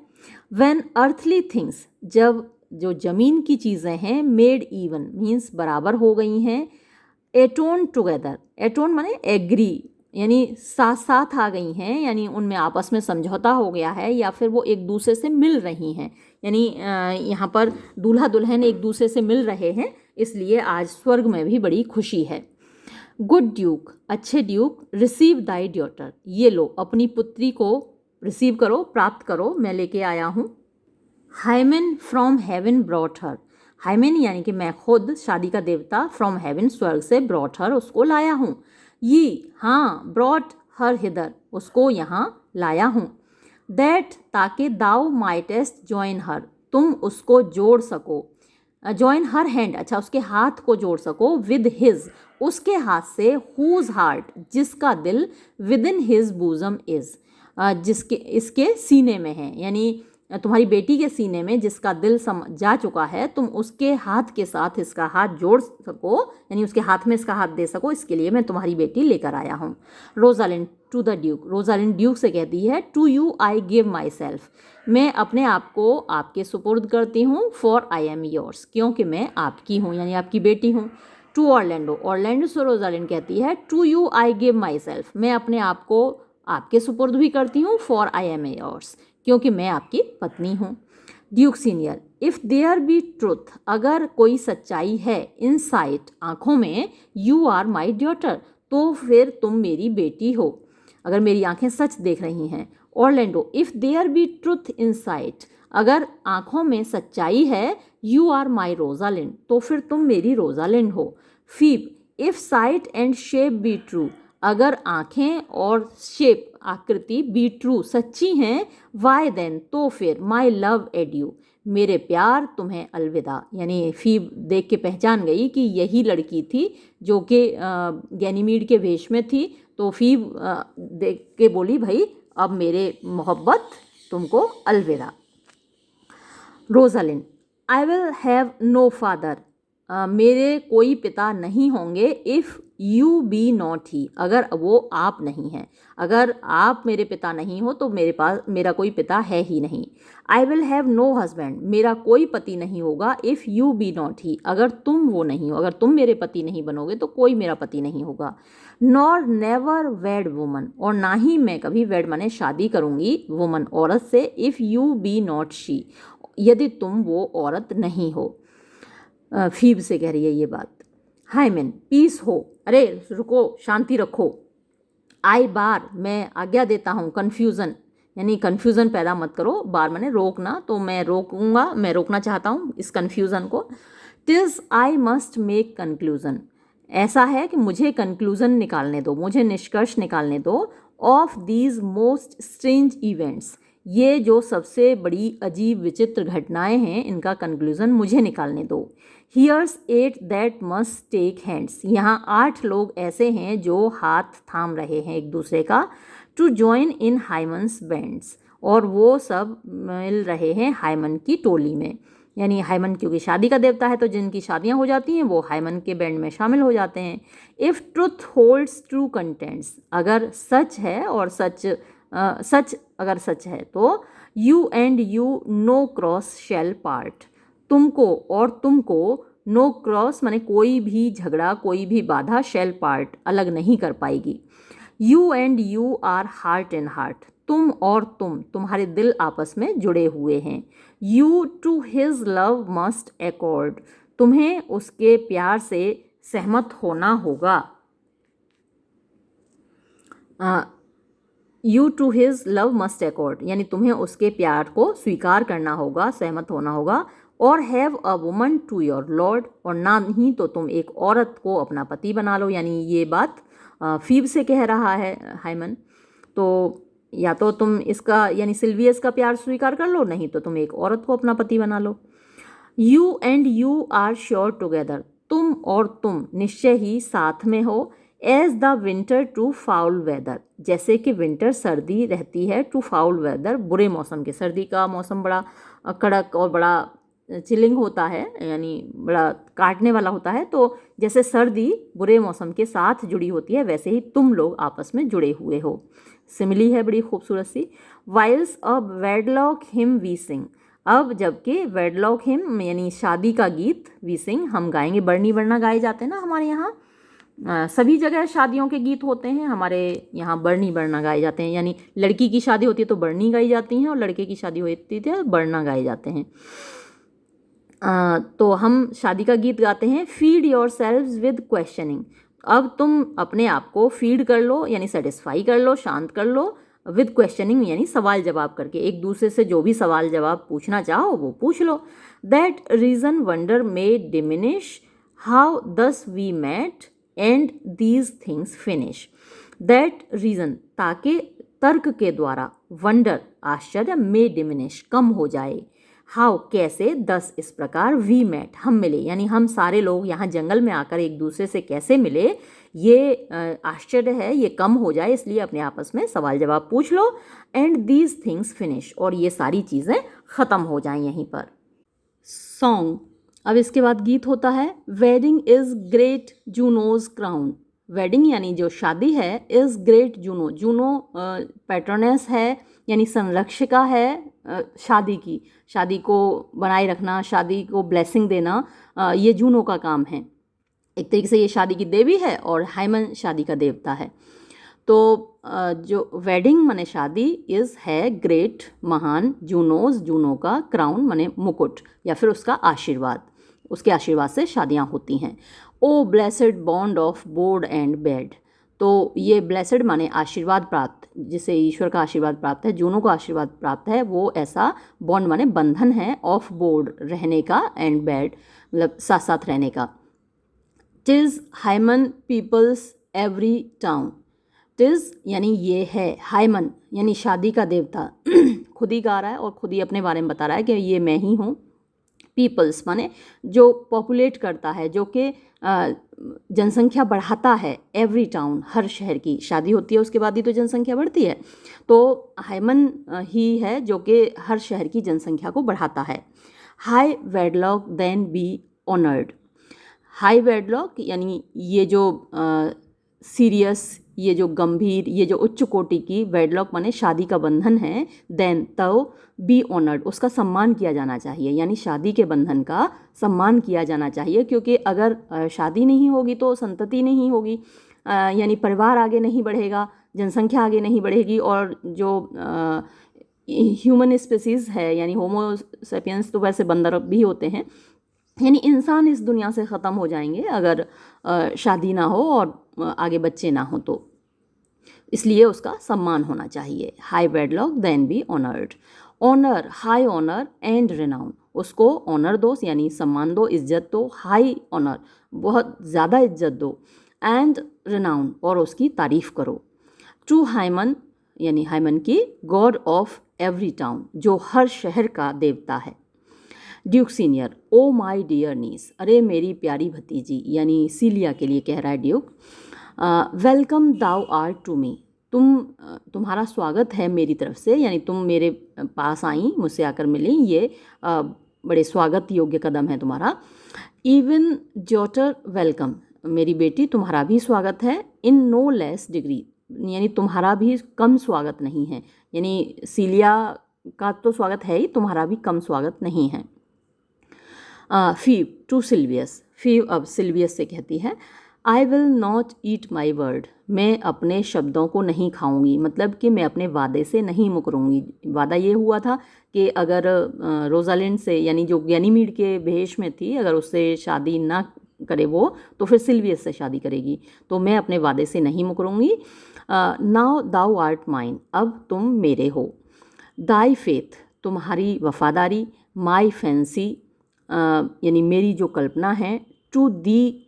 [SPEAKER 1] व्हेन अर्थली थिंग्स, जब जो जमीन की चीज़ें हैं, मेड इवन मीन्स बराबर हो गई हैं, एटोन टुगेदर, एटोन माने एग्री, यानी साथ साथ आ गई हैं, यानी उनमें आपस में समझौता हो गया है, या फिर वो एक दूसरे से मिल रही हैं, यानी यहाँ पर दूल्हा दुल्हन एक दूसरे से मिल रहे हैं, इसलिए आज स्वर्ग में भी बड़ी खुशी है। गुड ड्यूक, अच्छे ड्यूक, रिसीव दाई डॉटर, ये लो अपनी पुत्री को रिसीव करो, प्राप्त करो, मैं लेके आया हूँ। Hymen from heaven brought her, hymen यानी कि मैं खुद, शादी का देवता, फ्रॉम हेवन स्वर्ग से, ब्रॉट हर उसको लाया हूँ। ये हाँ, ब्रॉट हर हिदर उसको यहाँ लाया हूँ। दैट ताकि दाउ माइटेस्ट जॉइन हर तुम उसको जोड़ सको, जॉइन हर हैंड अच्छा उसके हाथ को जोड़ सको, विद हिज उसके हाथ से, हुज हार्ट जिसका दिल, with in his bosom is जिसके इसके सीने में है, यानी तुम्हारी बेटी के सीने में जिसका दिल जा चुका है, तुम उसके हाथ के साथ इसका हाथ जोड़ सको, यानी उसके हाथ में इसका हाथ दे सको, इसके लिए मैं तुम्हारी बेटी लेकर आया हूँ। Rosalind to the Duke, Rosalind Duke से कहती है, to you I give myself, मैं अपने आप को आपके सुपुर्द करती हूँ, फॉर आई एम योर्स क्योंकि मैं आपकी हूँ, यानी आपकी बेटी हूँ। टू ऑरलैंडो, ऑरलैंडो से रोजालिंड कहती है, to you I give myself, मैं अपने आप को आपके सुपुर्द भी करती हूँ, फॉर आई एम योर्स क्योंकि मैं आपकी पत्नी हूँ। Duke Senior, if there be truth अगर कोई सच्चाई है, इन साइट आँखों में, यू आर माई डॉटर तो फिर तुम मेरी बेटी हो, अगर मेरी आंखें सच देख रही हैं। Orlando, if there be truth in sight अगर आँखों में सच्चाई है, यू आर माई रोजालिंड तो फिर तुम मेरी रोजालिंड हो। Phebe, if sight and shape be true अगर आँखें और शेप आकृति बी ट्रू सच्ची हैं, वाई देन तो फिर, माई लव एड्यू मेरे प्यार तुम्हें अलविदा, यानी फीब देख के पहचान गई कि यही लड़की थी जो कि गैनीमीड के वेश में थी, तो फीब देख के बोली, भाई अब मेरे मोहब्बत तुमको अलविदा। Rosalind, I will have no father मेरे कोई पिता नहीं होंगे, if you be not he अगर वो आप नहीं हैं, अगर आप मेरे पिता नहीं हो तो मेरे पास मेरा कोई पिता है ही नहीं। I will have no husband मेरा कोई पति नहीं होगा, if you be not he अगर तुम वो नहीं हो, अगर तुम मेरे पति नहीं बनोगे तो कोई मेरा पति नहीं होगा। नॉर नेवर वेड वुमन और ना ही मैं कभी वेड माने शादी करूँगी, वुमन औरत से, if you be not she यदि तुम वो औरत नहीं हो। फीब से कह रही है ये बात। हाइमेन, पीस हो, अरे रुको, शांति रखो। आई बार, मैं आज्ञा देता हूँ, कन्फ्यूज़न यानी कन्फ्यूज़न पैदा मत करो, बार माने रोकना, तो मैं रोकूंगा, मैं रोकना चाहता हूँ इस कन्फ्यूज़न को। टिज आई मस्ट मेक कंक्लूज़न ऐसा है कि मुझे कंक्लूज़न निकालने दो, मुझे निष्कर्ष निकालने दो, of these most strange events ये जो सबसे बड़ी अजीब विचित्र घटनाएं हैं इनका कंक्लूज़न मुझे निकालने दो। Here's 8 that must take hands यहाँ 8 लोग ऐसे हैं जो हाथ थाम रहे हैं एक दूसरे का, to join in Hymen's bands और वो सब मिल रहे हैं हाइमन की टोली में, यानी हाइमन क्योंकि शादी का देवता है तो जिनकी शादियां हो जाती हैं वो हाइमन के बैंड में शामिल हो जाते हैं। If truth holds true contents अगर सच है और सच अगर सच है तो, you and you no cross shall part तुमको और तुमको, नो क्रॉस माने कोई भी झगड़ा कोई भी बाधा, शैल पार्ट अलग नहीं कर पाएगी। You and you are heart and heart तुम और तुम्हारे दिल आपस में जुड़े हुए हैं। You to his love must accord तुम्हें उसके प्यार से सहमत होना होगा। You to his love must accord यानी तुम्हें उसके प्यार को स्वीकार करना होगा, सहमत होना होगा। और have a woman to your lord और ना ही तो तुम एक औरत को अपना पति बना लो, यानी ये बात फीब से कह रहा है हाइमन। तो या तो तुम इसका यानी सिल्वियस का प्यार स्वीकार कर लो, नहीं तो तुम एक औरत को अपना पति बना लो। You and you are sure together तुम और तुम निश्चय ही साथ में हो। As the winter to foul weather जैसे कि विंटर सर्दी रहती है, टू फाउल वेदर बुरे मौसम के, सर्दी का मौसम बड़ा कड़क और बड़ा चिलिंग होता है यानी बड़ा काटने वाला होता है, तो जैसे सर्दी बुरे मौसम के साथ जुड़ी होती है वैसे ही तुम लोग आपस में जुड़े हुए हो। सिमिली है बड़ी खूबसूरत सी। वाइल्स अब वेडलॉक हिम वी सिंग अब जबकि वेडलॉक हिम यानी शादी का गीत, वी सिंग हम गाएंगे, बरनी बरना गाए जाते हैं ना हमारे यहाँ, सभी जगह शादियों के गीत होते हैं, हमारे यहाँ बरनी बरना गाए जाते हैं, यानी लड़की की शादी होती है तो बरनी गाई जाती हैं और लड़के की शादी होती है तो बरना गाए जाते हैं। तो हम शादी का गीत गाते हैं। Feed your selves with questioning अब तुम अपने आप को फीड कर लो यानी सेटिस्फाई कर लो, शांत कर लो विद क्वेश्चनिंग यानी सवाल जवाब करके, एक दूसरे से जो भी सवाल जवाब पूछना चाहो वो पूछ लो। That reason wonder may diminish how thus we met and these things finish. That reason ताकि तर्क के द्वारा, वंडर आश्चर्य, मे डिमिनिश कम हो जाए, हाउ कैसे, दस इस प्रकार, वी मेट हम मिले, यानी हम सारे लोग यहाँ जंगल में आकर एक दूसरे से कैसे मिले, ये आश्चर्य है, ये कम हो जाए, इसलिए अपने आपस में सवाल जवाब पूछ लो। एंड दीज थिंग्स फिनिश, और ये सारी चीज़ें ख़त्म हो जाएं यहीं पर। सॉन्ग, अब इसके बाद गीत होता है। Wedding is great zoonoses crown. Wedding यानी जो शादी है, इज़ ग्रेट जूनो, जूनो पैट्रोनेस है यानी संरक्षिका है शादी की, शादी को बनाए रखना, शादी को ब्लेसिंग देना, ये जूनो का काम है। एक तरीके से ये शादी की देवी है और हाइमन शादी का देवता है। तो जो वेडिंग माने शादी, इज़ है ग्रेट महान, जूनोज जूनो का, क्राउन माने मुकुट या फिर उसका आशीर्वाद, उसके आशीर्वाद से शादियाँ होती हैं। O blessed bond of board and bed, तो ये ब्लेसड माने आशीर्वाद प्राप्त, जिसे ईश्वर का आशीर्वाद प्राप्त है, जूनो का आशीर्वाद प्राप्त है, वो ऐसा बॉन्ड माने बंधन है, ऑफ बोर्ड रहने का, एंड बेड मतलब साथ साथ रहने का। टिज़ हाइमन पीपल्स एवरी टाउन। टिज़ यानी ये है, हाइमन यानी शादी का देवता खुद ही गा रहा है और खुद ही अपने बारे में बता रहा है कि ये मैं ही हूँ। पीपल्स माने जो पॉपुलेट करता है, जो कि जनसंख्या बढ़ाता है, एवरी टाउन हर शहर की, शादी होती है उसके बाद ही तो जनसंख्या बढ़ती है, तो हाइमन ही है जो कि हर शहर की जनसंख्या को बढ़ाता है। High wedlock then be honoured. High wedlock यानी ये जो सीरियस, ये जो गंभीर, ये जो उच्च कोटि की, वेडलॉक माने शादी का बंधन है, देन तो बी ऑनर्ड उसका सम्मान किया जाना चाहिए, यानी शादी के बंधन का सम्मान किया जाना चाहिए, क्योंकि अगर शादी नहीं होगी तो संतति नहीं होगी, यानी परिवार आगे नहीं बढ़ेगा, जनसंख्या आगे नहीं बढ़ेगी, और जो ह्यूमन स्पीसीज़ है यानी होमो सेपियंस, तो वैसे बंदर भी होते हैं, यानी इंसान इस दुनिया से ख़त्म हो जाएंगे अगर शादी ना हो और आगे बच्चे ना हो, तो इसलिए उसका सम्मान होना चाहिए। High wedlock then be honoured. Honour, high honour and renown, उसको ऑनर दो यानी सम्मान दो, इज्जत दो, हाई ऑनर बहुत ज़्यादा इज्जत दो, एंड रिनाउन और उसकी तारीफ़ करो। टू हाइमन यानी हाइमन की, गॉड ऑफ एवरी टाउन जो हर शहर का देवता है। Duke Senior, O my dear niece, अरे मेरी प्यारी भतीजी, यानी सीलिया के लिए कह रहा है Duke. Welcome thou art to me, तुम्हारा स्वागत है मेरी तरफ से, यानी तुम मेरे पास आई, मुझसे आकर मिली, ये बड़े स्वागत योग्य कदम है तुम्हारा। इवन जॉटर वेलकम, मेरी बेटी तुम्हारा भी स्वागत है, इन नो लेस डिग्री यानी तुम्हारा भी कम स्वागत नहीं है, यानी सीलिया का तो स्वागत है ही, तुम्हारा भी कम स्वागत नहीं है। फीव टू सिल्वियस, फीव अब सिल्वियस से कहती है, I will not eat my word, मैं अपने शब्दों को नहीं खाऊंगी, मतलब कि मैं अपने वादे से नहीं मुकरूंगी। वादा ये हुआ था कि अगर रोजालिंड से, यानी जो गैनीमीड के भेष में थी, अगर उससे शादी ना करे वो, तो फिर सिल्वियस से शादी करेगी, तो मैं अपने वादे से नहीं मुकरूंगी। नाउ दाउ आर्ट माइन, अब तुम मेरे हो। दाई फेथ, तुम्हारी वफादारी, माई फैंसी यानी मेरी जो कल्पना है, टू दी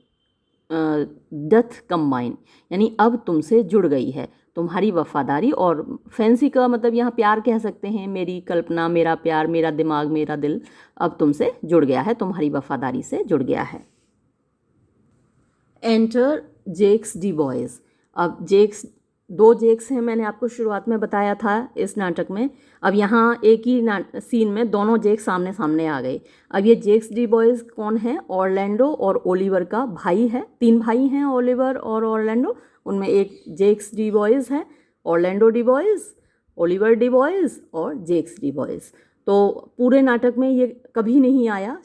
[SPEAKER 1] डथ कंबाइन यानी अब तुमसे जुड़ गई है, तुम्हारी वफादारी, और फैंसी का मतलब यहाँ प्यार कह सकते हैं, मेरी कल्पना, मेरा प्यार, मेरा दिमाग, मेरा दिल अब तुमसे जुड़ गया है, तुम्हारी वफादारी से जुड़ गया है। एंटर जेक्स डी बॉयज़, अब जेक्स, दो जेक्स हैं, मैंने आपको शुरुआत में बताया था इस नाटक में, अब यहाँ एक ही सीन में दोनों जेक्स सामने सामने आ गए। अब ये जेक्स डी बॉयज़ कौन है? ऑरलैंडो और ओलिवर का भाई है, तीन भाई हैं ओलिवर और ऑरलैंडो, उनमें एक जेक्स डी बॉयज़ है, Orlando D boys, Oliver D boys और जेक्स डी बॉयज़। तो पूरे नाटक में ये कभी नहीं आया,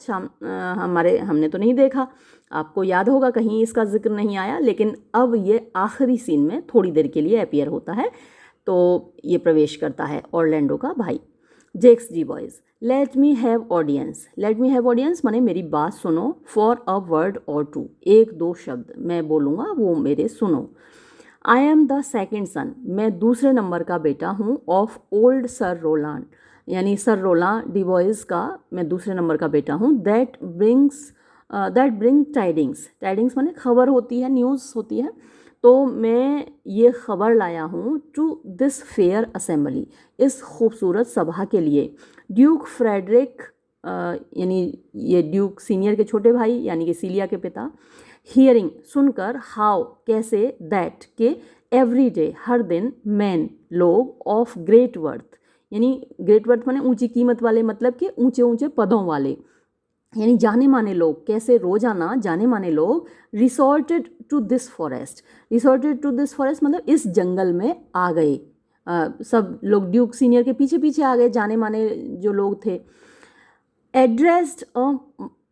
[SPEAKER 1] हमने तो नहीं देखा, आपको याद होगा कहीं इसका जिक्र नहीं आया, लेकिन अब ये आखिरी सीन में थोड़ी देर के लिए अपीयर होता है, तो ये प्रवेश करता है ऑरलैंडो का भाई। Jaques de Boys, let me have audience, let me have audience माने मेरी बात सुनो, for a word or two, एक दो शब्द मैं बोलूँगा वो मेरे सुनो। I am the second son, मैं दूसरे नंबर का बेटा हूँ, ऑफ ओल्ड सर रोलान, यानी सर रोलान डिवॉइस का मैं दूसरे नंबर का बेटा हूँ, दैट ब्रिंग टाइडिंग्स, टाइडिंग्स माने खबर होती है, न्यूज़ होती है, तो मैं ये खबर लाया हूँ टू दिस फेयर असेंबली, इस खूबसूरत सभा के लिए, ड्यूक फ्रेडरिक यानी ये ड्यूक सीनियर के छोटे भाई यानी कि सीलिया के पिता, हियरिंग सुनकर, हाउ कैसे, दैट के एवरी डे हर दिन, मैन लोग, ऑफ ग्रेट वर्थ यानी ग्रेट वर्थ माने ऊंची कीमत वाले, मतलब कि ऊंचे ऊंचे पदों वाले, यानी जाने माने लोग, कैसे रोजाना जाने माने लोग, resorted to this forest, resorted to this forest मतलब इस जंगल में आ गए, सब लोग ड्यूक सीनियर के पीछे पीछे आ गए, जाने माने जो लोग थे। एड्रेस्ड अ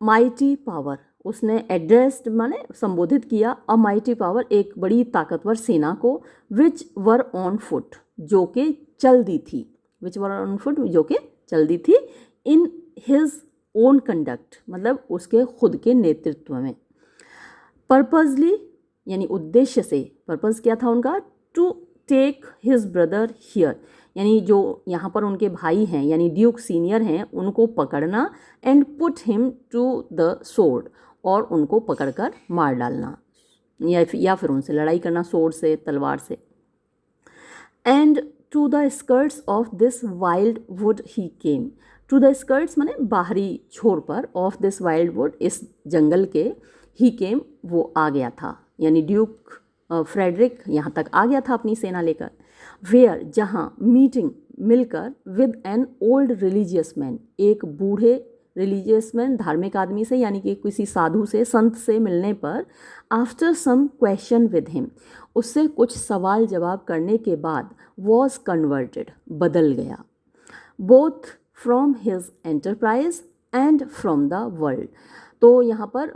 [SPEAKER 1] माइटी पावर, उसने एड्रेस्ड माने संबोधित किया, अ माइटी पावर एक बड़ी ताकतवर सेना को, विच वर ऑन फुट जो कि चल दी थी, विच वर ऑन फुट जो कि चल दी थी, इन हिज ओन कंडक्ट मतलब उसके खुद के नेतृत्व में, पर्पजली यानी उद्देश्य से, पर्पज क्या था उनका, to take his brother here यानी जो यहाँ पर उनके भाई हैं यानी ड्यूक सीनियर हैं उनको पकड़ना, and put him to the sword और उनको पकड़कर मार डालना या फिर उनसे लड़ाई करना सोर्ड से, तलवार से। And to the skirts of this wild wood he came, to the skirts माने बाहरी छोर पर, ऑफ दिस वाइल्ड वुड इस जंगल के, ही केम वो आ गया था यानी ड्यूक फ्रेडरिक यहाँ तक आ गया था अपनी सेना लेकर, वेयर जहाँ, मीटिंग मिलकर, with an old religious man एक बूढ़े रिलीजियस मैन धार्मिक आदमी से यानी कि किसी साधु से, संत से मिलने पर, after some question with him उससे कुछ सवाल जवाब करने के बाद, वॉज कन्वर्टेड बदल गया, both from his enterprise and from the world, तो यहाँ पर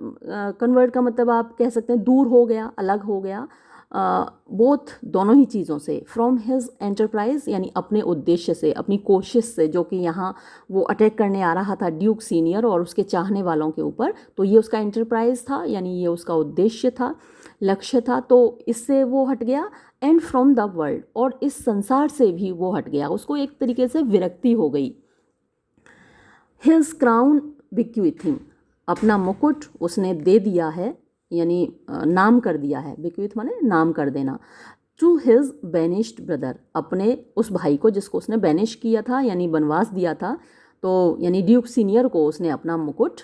[SPEAKER 1] कन्वर्ट का मतलब आप कह सकते हैं दूर हो गया, अलग हो गया, बोथ दोनों ही चीज़ों से, फ्रॉम हिज एंटरप्राइज यानी अपने उद्देश्य से, अपनी कोशिश से, जो कि यहाँ वो अटैक करने आ रहा था ड्यूक सीनियर और उसके चाहने वालों के ऊपर, तो ये उसका एंटरप्राइज था यानी ये उसका उद्देश्य था, लक्ष्य था, तो इससे वो हट गया, एंड फ्रॉम द वर्ल्ड और इस संसार से भी वो हट गया, उसको एक तरीके से विरक्ति हो गई। हिज क्राउन बिक्विथ हिम अपना मुकुट उसने दे दिया है यानी नाम कर दिया है, बिक्विथ माने नाम कर देना, टू हिज बेनिश्ड ब्रदर अपने उस भाई को जिसको उसने बेनिश किया था यानी वनवास दिया था, तो यानी ड्यूक सीनियर को उसने अपना मुकुट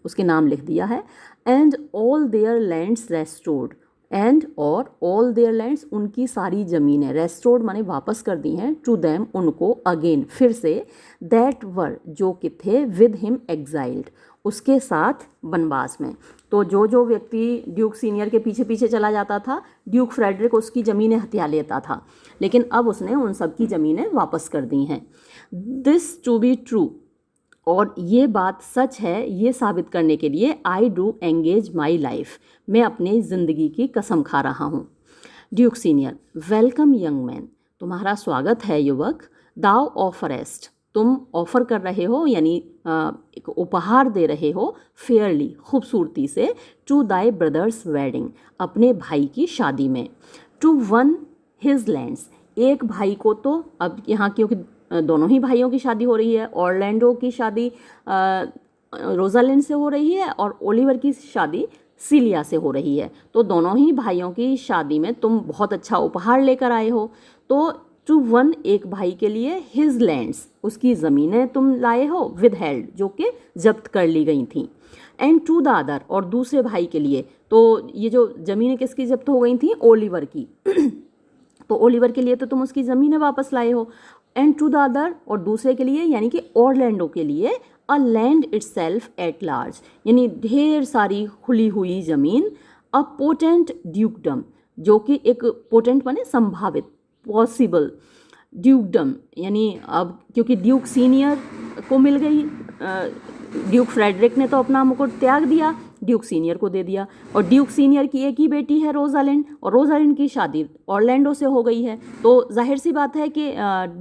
[SPEAKER 1] उसके नाम लिख दिया है, and all there lands restored, and और ऑल देयर लैंड्स उनकी सारी ज़मीनें, रेस्टोर्ड माने वापस कर दी हैं, टू दैम उनको, अगेन फिर से, दैट वर जो कि थे, विद हिम एग्जाइल्ड उसके साथ वनवास में, तो जो जो व्यक्ति ड्यूक सीनियर के पीछे पीछे चला जाता था, ड्यूक फ्रेडरिक उसकी ज़मीनें हथिया लेता था, लेकिन अब उसने उन सब की ज़मीनें वापस कर दी हैं। दिस टू बी ट्रू और ये बात सच है ये साबित करने के लिए, I do engage my life मैं अपनी ज़िंदगी की कसम खा रहा हूँ। Duke senior, welcome young man तुम्हारा स्वागत है युवक, दाउ ऑफरेस्ट तुम ऑफर कर रहे हो यानी एक उपहार दे रहे हो, फेयरली खूबसूरती से, टू दाई ब्रदर्स वेडिंग अपने भाई की शादी में, टू वन हिज लैंड्स एक भाई को, तो अब यहाँ क्योंकि दोनों ही भाइयों की शादी हो रही है, ऑरलैंडो की शादी रोजालिंड से हो रही है और ओलिवर की शादी सीलिया से हो रही है, तो दोनों ही भाइयों की शादी में तुम बहुत अच्छा उपहार लेकर आए हो, तो टू वन एक भाई के लिए, हिज लैंड्स उसकी ज़मीनें तुम लाए हो, विद हेल्ड जो कि जब्त कर ली गई थी, एंड टू द अदर और दूसरे भाई के लिए, तो ये जो ज़मीनें किसकी जब्त हो गई थी, ओलिवर की तो ओलिवर के लिए तो तुम उसकी ज़मीनें वापस लाए हो, एंड टू द अदर और दूसरे के लिए यानी कि ऑरलैंडो के लिए, a land itself at large यानी ढेर सारी खुली हुई ज़मीन, अ पोटेंट ड्यूकडम जो कि एक पोटेंट माने संभावित, पॉसिबल, ड्यूकडम यानी अब क्योंकि ड्यूक सीनियर को मिल गई, ड्यूक फ्रेडरिक ने तो अपना मुकुट त्याग दिया, ड्यूक सीनियर को दे दिया, और ड्यूक सीनियर की एक ही बेटी है रोजालिंड, और रोजालिंड की शादी ऑरलैंडो से हो गई है, तो जाहिर सी बात है कि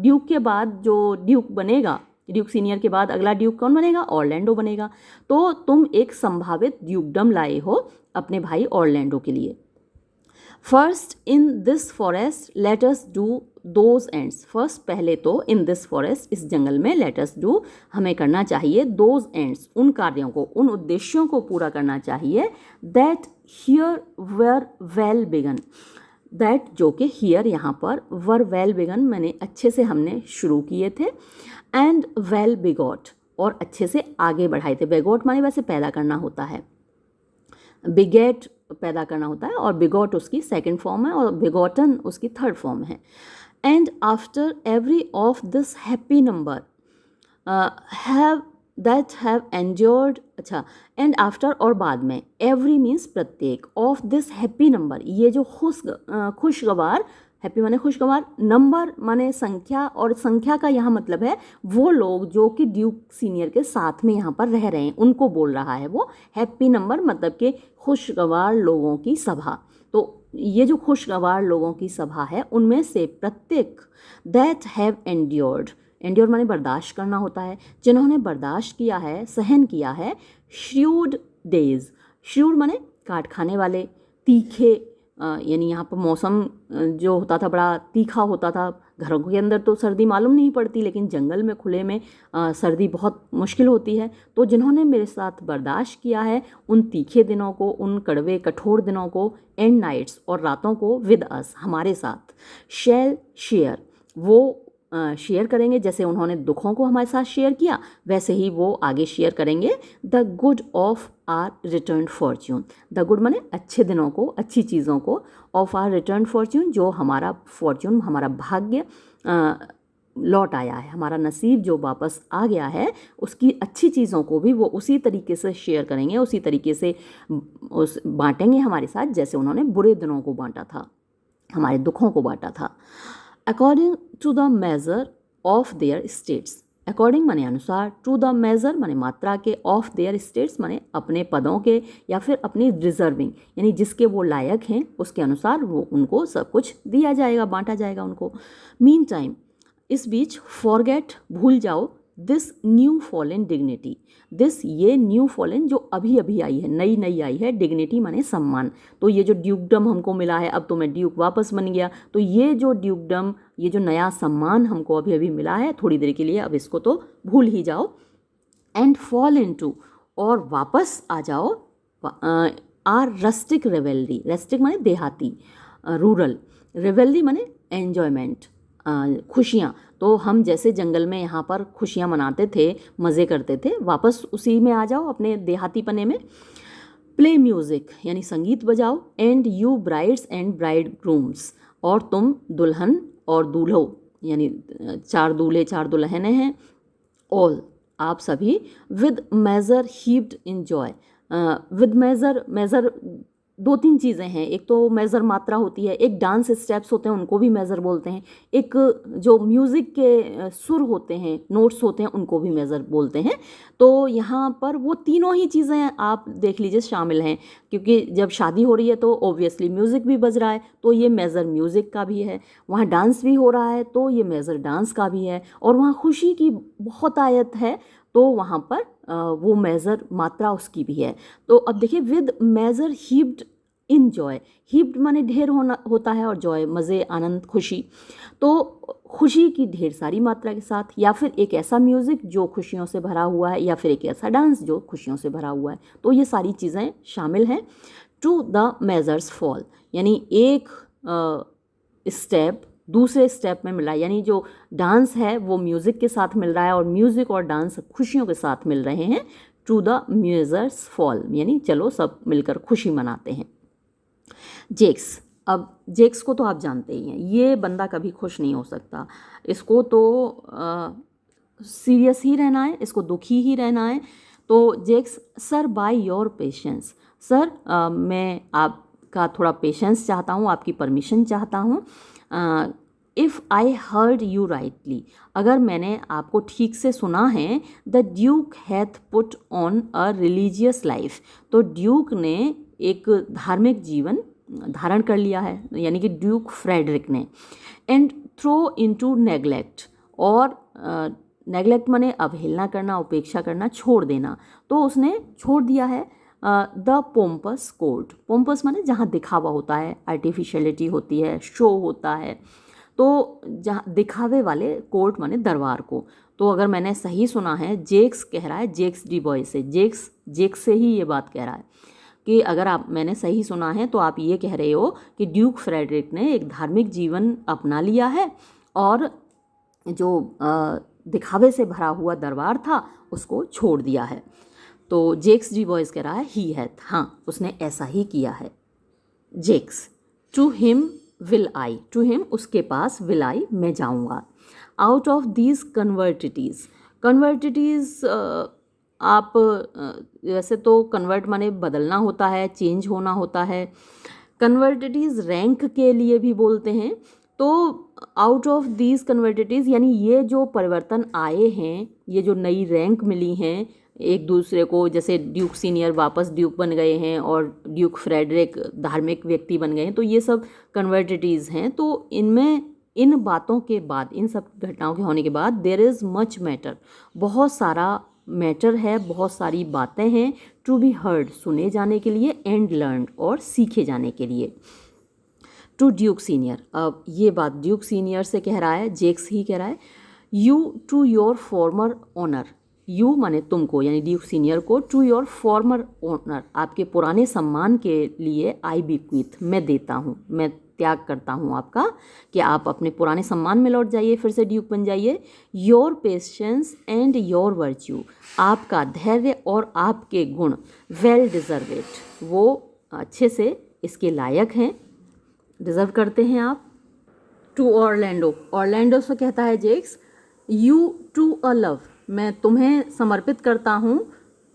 [SPEAKER 1] ड्यूक के बाद जो ड्यूक बनेगा, ड्यूक सीनियर के बाद अगला ड्यूक कौन बनेगा, ऑरलैंडो बनेगा, तो तुम एक संभावित ड्यूकडम लाए हो अपने भाई ऑरलैंडो के लिए। First in this forest let us do those ends, first पहले तो इन दिस फॉरेस्ट, इस जंगल में, लेट अस डू हमें करना चाहिए, दोज एंड्स उन कार्यों को, उन उद्देश्यों को पूरा करना चाहिए, that here were well begin, that जो कि हियर यहाँ पर, वर वेल बिगन मैंने अच्छे से हमने शुरू किए थे, एंड वेल बिगॉट और अच्छे से आगे बढ़ाए थे, बेगॉट माने वैसे पैदा करना होता है, बिगेट पैदा करना होता है और बिगॉट उसकी सेकंड फॉर्म है और बिगॉटन उसकी थर्ड फॉर्म है। And after every of this happy number have that have endured, अच्छा, एंड आफ्टर और बाद में, एवरी मीन्स प्रत्येक, ऑफ दिस हैप्पी नंबर, ये जो खुशगवार, हैप्पी माने खुशगवार, नंबर माने संख्या, और संख्या का यहाँ मतलब है वो लोग जो कि ड्यूक सीनियर के साथ में यहाँ पर रह रहे हैं उनको बोल रहा है वो, हैप्पी नंबर मतलब कि खुशगवार लोगों की सभा। तो ये जो खुशगवार लोगों की सभा है उनमें से प्रत्येक, दैट हैव एंड्योर्ड, एंड्योर माने बर्दाश्त करना होता है, जिन्होंने बर्दाश्त किया है, सहन किया है, श्रूड डेज, श्रूड माने काट खाने वाले, तीखे, यानी यहाँ पर मौसम जो होता था बड़ा तीखा होता था, घरों के अंदर तो सर्दी मालूम नहीं पड़ती लेकिन जंगल में खुले में सर्दी बहुत मुश्किल होती है, तो जिन्होंने मेरे साथ बर्दाश्त किया है उन तीखे दिनों को, उन कड़वे कठोर दिनों को, एंड नाइट्स और रातों को, विद अस हमारे साथ, शैल शेयर वो शेयर करेंगे, जैसे उन्होंने दुखों को हमारे साथ शेयर किया वैसे ही वो आगे शेयर करेंगे, the good of our return fortune, the good माने अच्छे दिनों को, अच्छी चीज़ों को, ऑफ आर रिटर्न फॉर्च्यून जो हमारा फॉर्च्यून, हमारा भाग्य लौट आया है, हमारा नसीब जो वापस आ गया है उसकी अच्छी चीज़ों को भी वो उसी तरीके से शेयर करेंगे, उसी तरीके से उस बांटेंगे हमारे साथ जैसे उन्होंने बुरे दिनों को बांटा था, हमारे दुखों को बांटा था। According to the measure of their states, according माने अनुसार, टू द मेज़र माने मात्रा के, ऑफ देयर स्टेट्स माने अपने पदों के या फिर अपनी डिजर्विंग यानी जिसके वो लायक हैं उसके अनुसार वो उनको सब कुछ दिया जाएगा, बांटा जाएगा उनको। मीन टाइम, इस बीच, फॉरगेट भूल जाओ, this new fallen dignity, this ये न्यू फॉलन जो अभी अभी आई है, नई नई आई है, डिग्निटी माने सम्मान, तो ये जो ड्यूकडम हमको मिला है, अब तो मैं ड्यूक वापस बन गया, तो ये जो ड्यूकडम, ये जो नया सम्मान हमको अभी अभी मिला है थोड़ी देर के लिए, अब इसको तो भूल ही जाओ। एंड फॉल इनटू और वापस आ जाओ, आर रस्टिक रेवेलरी, रस्टिक माने देहाती, रूरल, रेवेलरी माने एन्जॉयमेंट, खुशियाँ, तो हम जैसे जंगल में यहाँ पर खुशियाँ मनाते थे, मज़े करते थे, वापस उसी में आ जाओ अपने देहाती पने में। प्ले म्यूज़िक यानी संगीत बजाओ, and you brides and bride grooms और तुम दुल्हन और दूल्हो यानी चार दूल्हे चार दुल्हनें हैं, ऑल आप सभी, with measure heaped in joy, with measure, measure दो तीन चीज़ें हैं, एक तो मेज़र मात्रा होती है, एक डांस स्टेप्स होते हैं उनको भी मेज़र बोलते हैं, एक जो म्यूज़िक के सुर होते हैं, नोट्स होते हैं उनको भी मेज़र बोलते हैं। तो यहाँ पर वो तीनों ही चीज़ें आप देख लीजिए शामिल हैं, क्योंकि जब शादी हो रही है तो ऑब्वियसली म्यूज़िक भी बज रहा है तो ये मेज़र म्यूज़िक का भी है, वहाँ डांस भी हो रहा है तो ये मेज़र डांस का भी है, और वहाँ खुशी की बहुत आयत है तो वहाँ पर वो मेज़र मात्रा उसकी भी है। तो अब देखिए, with measure heaped in joy, heaped माने ढेर होना होता है और जॉय मज़े, आनंद, खुशी, तो खुशी की ढेर सारी मात्रा के साथ, या फिर एक ऐसा म्यूज़िक जो खुशियों से भरा हुआ है, या फिर एक ऐसा डांस जो खुशियों से भरा हुआ है, तो ये सारी चीज़ें शामिल हैं। टू द मेज़र्स फॉल यानी एक स्टेप दूसरे स्टेप में मिला, यानी जो डांस है वो म्यूज़िक के साथ मिल रहा है और म्यूज़िक और डांस खुशियों के साथ मिल रहे हैं। टू द मेज़र्स फॉल यानी चलो सब मिलकर खुशी मनाते हैं। जेक्स, अब जेक्स को तो आप जानते ही हैं, ये बंदा कभी खुश नहीं हो सकता, इसको तो सीरियस ही रहना है, इसको दुखी ही रहना है। तो Jaques, sir by your patience, sir मैं आपका थोड़ा पेशेंस चाहता हूँ, आपकी परमिशन चाहता हूँ। If I heard you rightly, अगर मैंने आपको ठीक से सुना है, the Duke hath put on a religious life, तो ड्यूक ने एक धार्मिक जीवन धारण कर लिया है, यानी कि ड्यूक फ्रेडरिक ने। एंड थ्रो इनटू नेग्लेक्ट, और नेग्लेक्ट माने अवहेलना करना, उपेक्षा करना, छोड़ देना, तो उसने छोड़ दिया है द पोम्पस कोर्ट। पोम्पस माने जहाँ दिखावा होता है, आर्टिफिशियलिटी होती है, शो होता है, तो जहाँ दिखावे वाले कोर्ट माने दरबार को। तो अगर मैंने सही सुना है, जेक्स कह रहा है, जेक्स डी बॉय से, जेक्स से ही ये बात कह रहा है कि अगर मैंने सही सुना है तो आप ये कह रहे हो कि ड्यूक फ्रेडरिक ने एक धार्मिक जीवन अपना लिया है और जो दिखावे से भरा हुआ दरबार था उसको छोड़ दिया है। तो जेक्स डी बॉयज कह रहा है ही है, हाँ उसने ऐसा ही किया है। Jaques, to him will I, to him उसके पास, विल आई मैं जाऊँगा। Out of these convertites, convertites आप वैसे तो कन्वर्ट माने बदलना होता है, चेंज होना होता है। कन्वर्टिटीज़ रैंक के लिए भी बोलते हैं। तो आउट ऑफ दीज कन्वर्टिटीज़ यानी ये जो परिवर्तन आए हैं, ये जो नई रैंक मिली हैं एक दूसरे को, जैसे ड्यूक सीनियर वापस ड्यूक बन गए हैं और ड्यूक फ्रेडरिक धार्मिक व्यक्ति बन गए हैं, तो ये सब कन्वर्टिटीज़ हैं। तो इनमें इन बातों के बाद, इन सब घटनाओं के होने के बाद, देयर इज़ मच मैटर, बहुत सारा मैटर है, बहुत सारी बातें हैं, टू बी हर्ड सुने जाने के लिए, एंड लर्न और सीखे जाने के लिए। टू ड्यूक सीनियर, अब ये बात ड्यूक सीनियर से कह रहा है, जेक्स ही कह रहा है। You to your former honour, you माने तुमको यानी ड्यूक सीनियर को, टू योर फॉर्मर ऑनर आपके पुराने सम्मान के लिए, आई बीक्विथ मैं देता हूँ, मैं त्याग करता हूँ आपका कि आप अपने पुराने सम्मान में लौट जाइए, फिर से ड्यूक बन जाइए। Your patience and your virtue, आपका धैर्य और आपके गुण, वेल डिजर्वेड, वो अच्छे से इसके लायक हैं, डिज़र्व करते हैं आप। टू ऑरलैंडो, ऑरलैंडो से कहता है जेक्स, यू टू अ लव, मैं तुम्हें समर्पित करता हूँ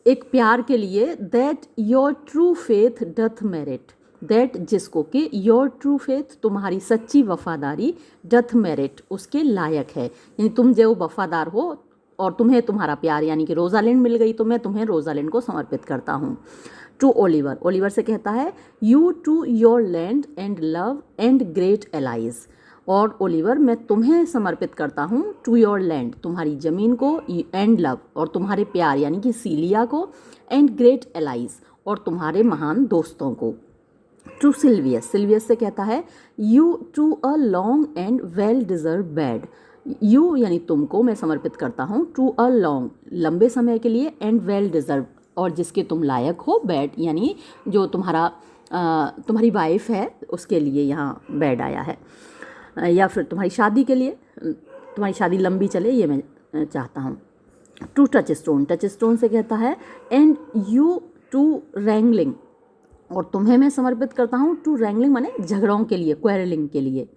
[SPEAKER 1] एक प्यार के लिए, that your true faith doth merit, that जिसको कि योर ट्रू फेथ तुम्हारी सच्ची वफादारी, डथ मेरिट उसके लायक है, यानी तुम जो वफादार हो और तुम्हें तुम्हारा प्यार यानी कि रोजालिंड मिल गई तो मैं तुम्हें रोजालिंड को समर्पित करता हूँ। टू ओलिवर, ओलिवर से कहता है, you to your land and love and great allies, और ओलिवर मैं तुम्हें समर्पित करता हूँ, टू योर लैंड तुम्हारी ज़मीन को, एंड लव और तुम्हारे प्यार यानी कि सीलिया को, एंड ग्रेट एलाइज और तुम्हारे महान दोस्तों को। टू सिल्वियस, सिल्वियस से कहता है, you to a long and well deserve bed, you यानी तुमको मैं समर्पित करता हूँ, टू अ लॉन्ग लंबे समय के लिए, एंड वेल डिजर्व और जिसके तुम लायक हो, बेड यानी जो तुम्हारी वाइफ है उसके लिए यहाँ बेड आया है, या फिर तुम्हारी शादी के लिए, तुम्हारी शादी लंबी चले ये मैं चाहता हूँ। To Touchstone, Touchstone से कहता है, एंड यू टू रैंगलिंग, और तुम्हें मैं समर्पित करता हूँ, टू रैंगलिंग माने झगड़ों के लिए, क्वेरलिंग के लिए।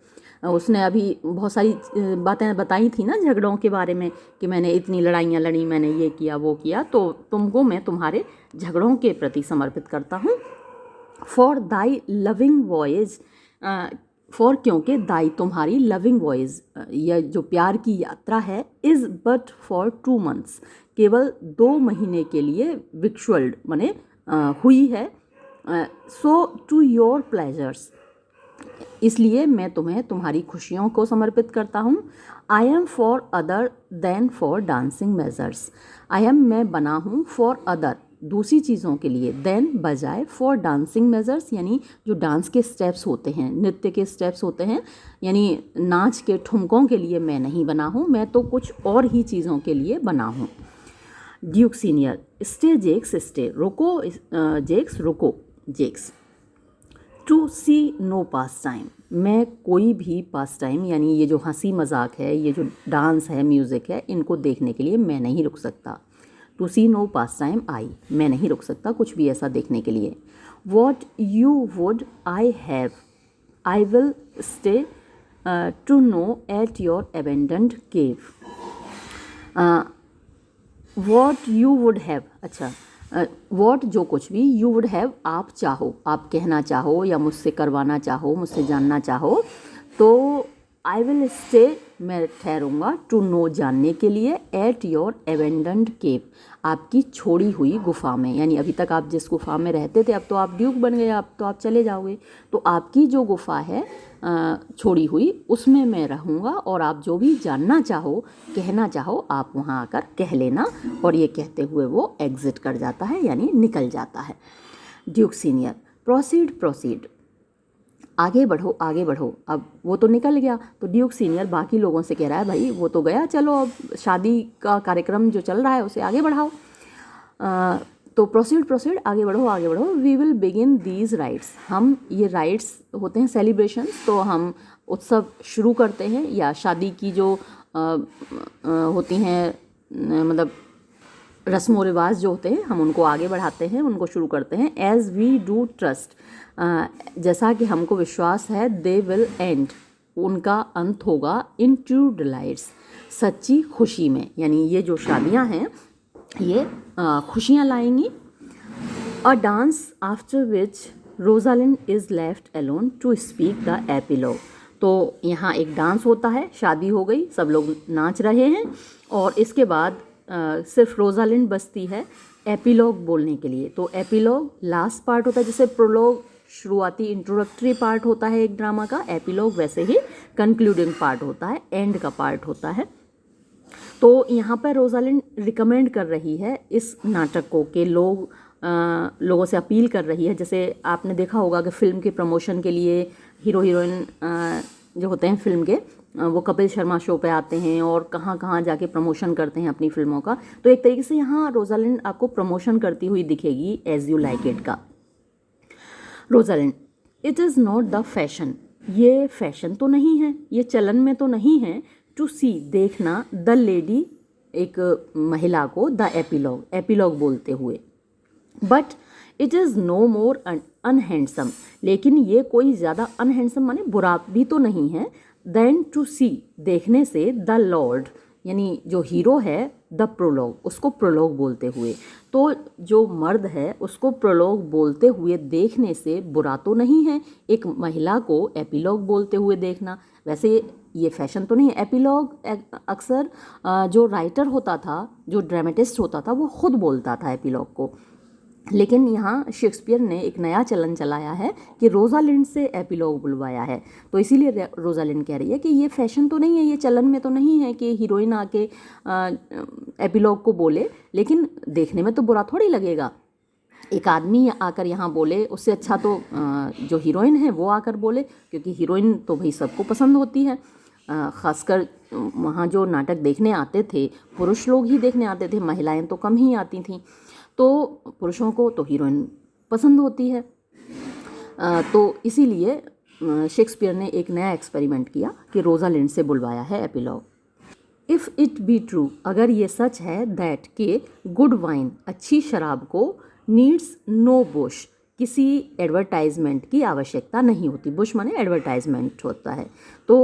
[SPEAKER 1] उसने अभी बहुत सारी बातें बताई थी ना झगड़ों के बारे में कि मैंने इतनी लड़ाइयाँ लड़ी, मैंने ये किया वो किया, तो तुमको मैं तुम्हारे झगड़ों के प्रति समर्पित करता हूँ। For thy loving voyage, for क्योंकि दाई तुम्हारी लविंग वॉयज, यह जो प्यार की यात्रा है, इज़ बट फॉर 2 months केवल 2 महीने के लिए, विक्चुअल्ड माने हुई है, सो टू योर प्लेजर्स इसलिए मैं तुम्हें तुम्हारी खुशियों को समर्पित करता हूँ। I am for other than for dancing measures, I am मैं बना हूँ, फॉर अदर दूसरी चीज़ों के लिए, देन बजाय, फॉर डांसिंग मेजर्स यानी जो डांस के स्टेप्स होते हैं, नृत्य के स्टेप्स होते हैं, यानी नाच के ठुमकों के लिए मैं नहीं बना हूँ, मैं तो कुछ और ही चीज़ों के लिए बना हूँ। Duke Senior, stay Jaques stay, रुको जेक्स रुको, Jaques. To see no pastime, मैं कोई भी पास टाइम यानी ये जो हंसी मजाक है, ये जो डांस है, म्यूज़िक है, इनको देखने के लिए मैं नहीं रुक सकता। To see no pastime I, मैं नहीं रुक सकता कुछ भी ऐसा देखने के लिए। What you would I have, I will stay to know at your abandoned cave. What you would have, अच्छा वॉट जो कुछ भी, यू वुड हैव आप चाहो, आप कहना चाहो या मुझसे करवाना चाहो, मुझसे जानना चाहो, तो आई विल स्टे, मैं ठहरूँगा, टू नो, जानने के लिए, एट योर एबेंडन्ड केव, आपकी छोड़ी हुई गुफा में। यानी अभी तक आप जिस गुफा में रहते थे, अब तो आप ड्यूक बन गए, अब तो आप चले जाओगे, तो आपकी जो गुफा है छोड़ी हुई, उसमें मैं रहूँगा, और आप जो भी जानना चाहो, कहना चाहो, आप वहाँ आकर कह लेना। और ये कहते हुए वो एग्ज़िट कर जाता है, यानी निकल जाता है। ड्यूक सीनियर, प्रोसीड प्रोसीड, आगे बढ़ो आगे बढ़ो। अब वो तो निकल गया, तो ड्यूक सीनियर बाकी लोगों से कह रहा है, भाई वो तो गया, चलो अब शादी का कार्यक्रम जो चल रहा है उसे आगे बढ़ाओ। तो प्रोसीड प्रोसीड, आगे बढ़ो आगे बढ़ो। We will begin these rites, हम, ये राइट्स होते हैं सेलिब्रेशंस, तो हम उत्सव शुरू करते हैं, या शादी की जो होती हैं, मतलब रस्म व रिवाज जो होते हैं, हम उनको आगे बढ़ाते हैं, उनको शुरू करते हैं। एज वी डू ट्रस्ट, जैसा कि हमको विश्वास है, दे विल एंड, उनका अंत होगा, इन ट्रू डिलाइट्स, सच्ची खुशी में। यानी ये जो शादियां हैं ये खुशियाँ लाएंगी। A dance after which Rosalind is left alone to speak the epilogue, तो यहाँ एक डांस होता है, शादी हो गई, सब लोग नाच रहे हैं, और इसके बाद सिर्फ रोजालिंड बचती है एपिलॉग बोलने के लिए। तो एपिलॉग लास्ट पार्ट होता है, जैसे प्रोलॉग शुरुआती इंट्रोडक्टरी पार्ट होता है एक ड्रामा का, एपिलॉग वैसे ही कंक्लूडिंग पार्ट होता है, एंड का पार्ट होता है। तो यहाँ पर रोजालिंड रिकमेंड कर रही है इस नाटक को, कि लोगों से अपील कर रही है। जैसे आपने देखा होगा कि फ़िल्म के प्रमोशन के लिए हीरो हीरोइन जो होते हैं फिल्म के, वो कपिल शर्मा शो पे आते हैं और कहाँ कहाँ जाके प्रमोशन करते हैं अपनी फिल्मों का। तो एक तरीके से यहाँ रोजालिंड आपको प्रमोशन करती हुई दिखेगी एज यू लाइक इट का। Rosalind, it is not the fashion, ये फैशन तो नहीं है, ये चलन में तो नहीं है, टू सी, देखना, द लेडी, एक महिला को, द एपिलॉग, एपिलॉग बोलते हुए, बट इट इज़ नो मोर अनहैंडसम, लेकिन ये कोई ज़्यादा अनहैंडसम माने बुरा भी तो नहीं है, देन टू सी, देखने से, द लॉर्ड, यानी जो हीरो है, द प्रोलॉग, उसको प्रोलॉग बोलते हुए। तो जो मर्द है उसको प्रोलॉग बोलते हुए देखने से बुरा तो नहीं है, एक महिला को एपिलॉग बोलते हुए देखना। वैसे ये फैशन तो नहीं है। एपिलॉग अक्सर जो राइटर होता था, जो ड्रामेटिस्ट होता था, वो खुद बोलता था एपिलॉग को, लेकिन यहाँ शेक्सपियर ने एक नया चलन चलाया है कि रोजालिंड से एपिलॉग बुलवाया है। तो इसीलिए रोजालिंड कह रही है कि ये फैशन तो नहीं है, ये चलन में तो नहीं है कि हीरोइन आके एपिलॉग को बोले, लेकिन देखने में तो बुरा थोड़ी लगेगा। एक आदमी आकर यहाँ बोले, उससे अच्छा तो जो हीरोइन है वो आकर बोले, क्योंकि हीरोइन तो भाई सबको पसंद होती है। ख़ासकर वहाँ जो नाटक देखने आते थे पुरुष लोग ही देखने आते थे, महिलाएं तो कम ही आती थीं, तो पुरुषों को तो हीरोइन पसंद होती है। तो इसीलिए शेक्सपियर ने एक नया एक्सपेरिमेंट किया कि रोजालिंड से बुलवाया है epilogue. If it be true, अगर ये सच है, दैट के गुड वाइन, अच्छी शराब को, नीड्स नो बुश, किसी एडवर्टाइजमेंट की आवश्यकता नहीं होती। बुश माने एडवर्टाइजमेंट होता है। तो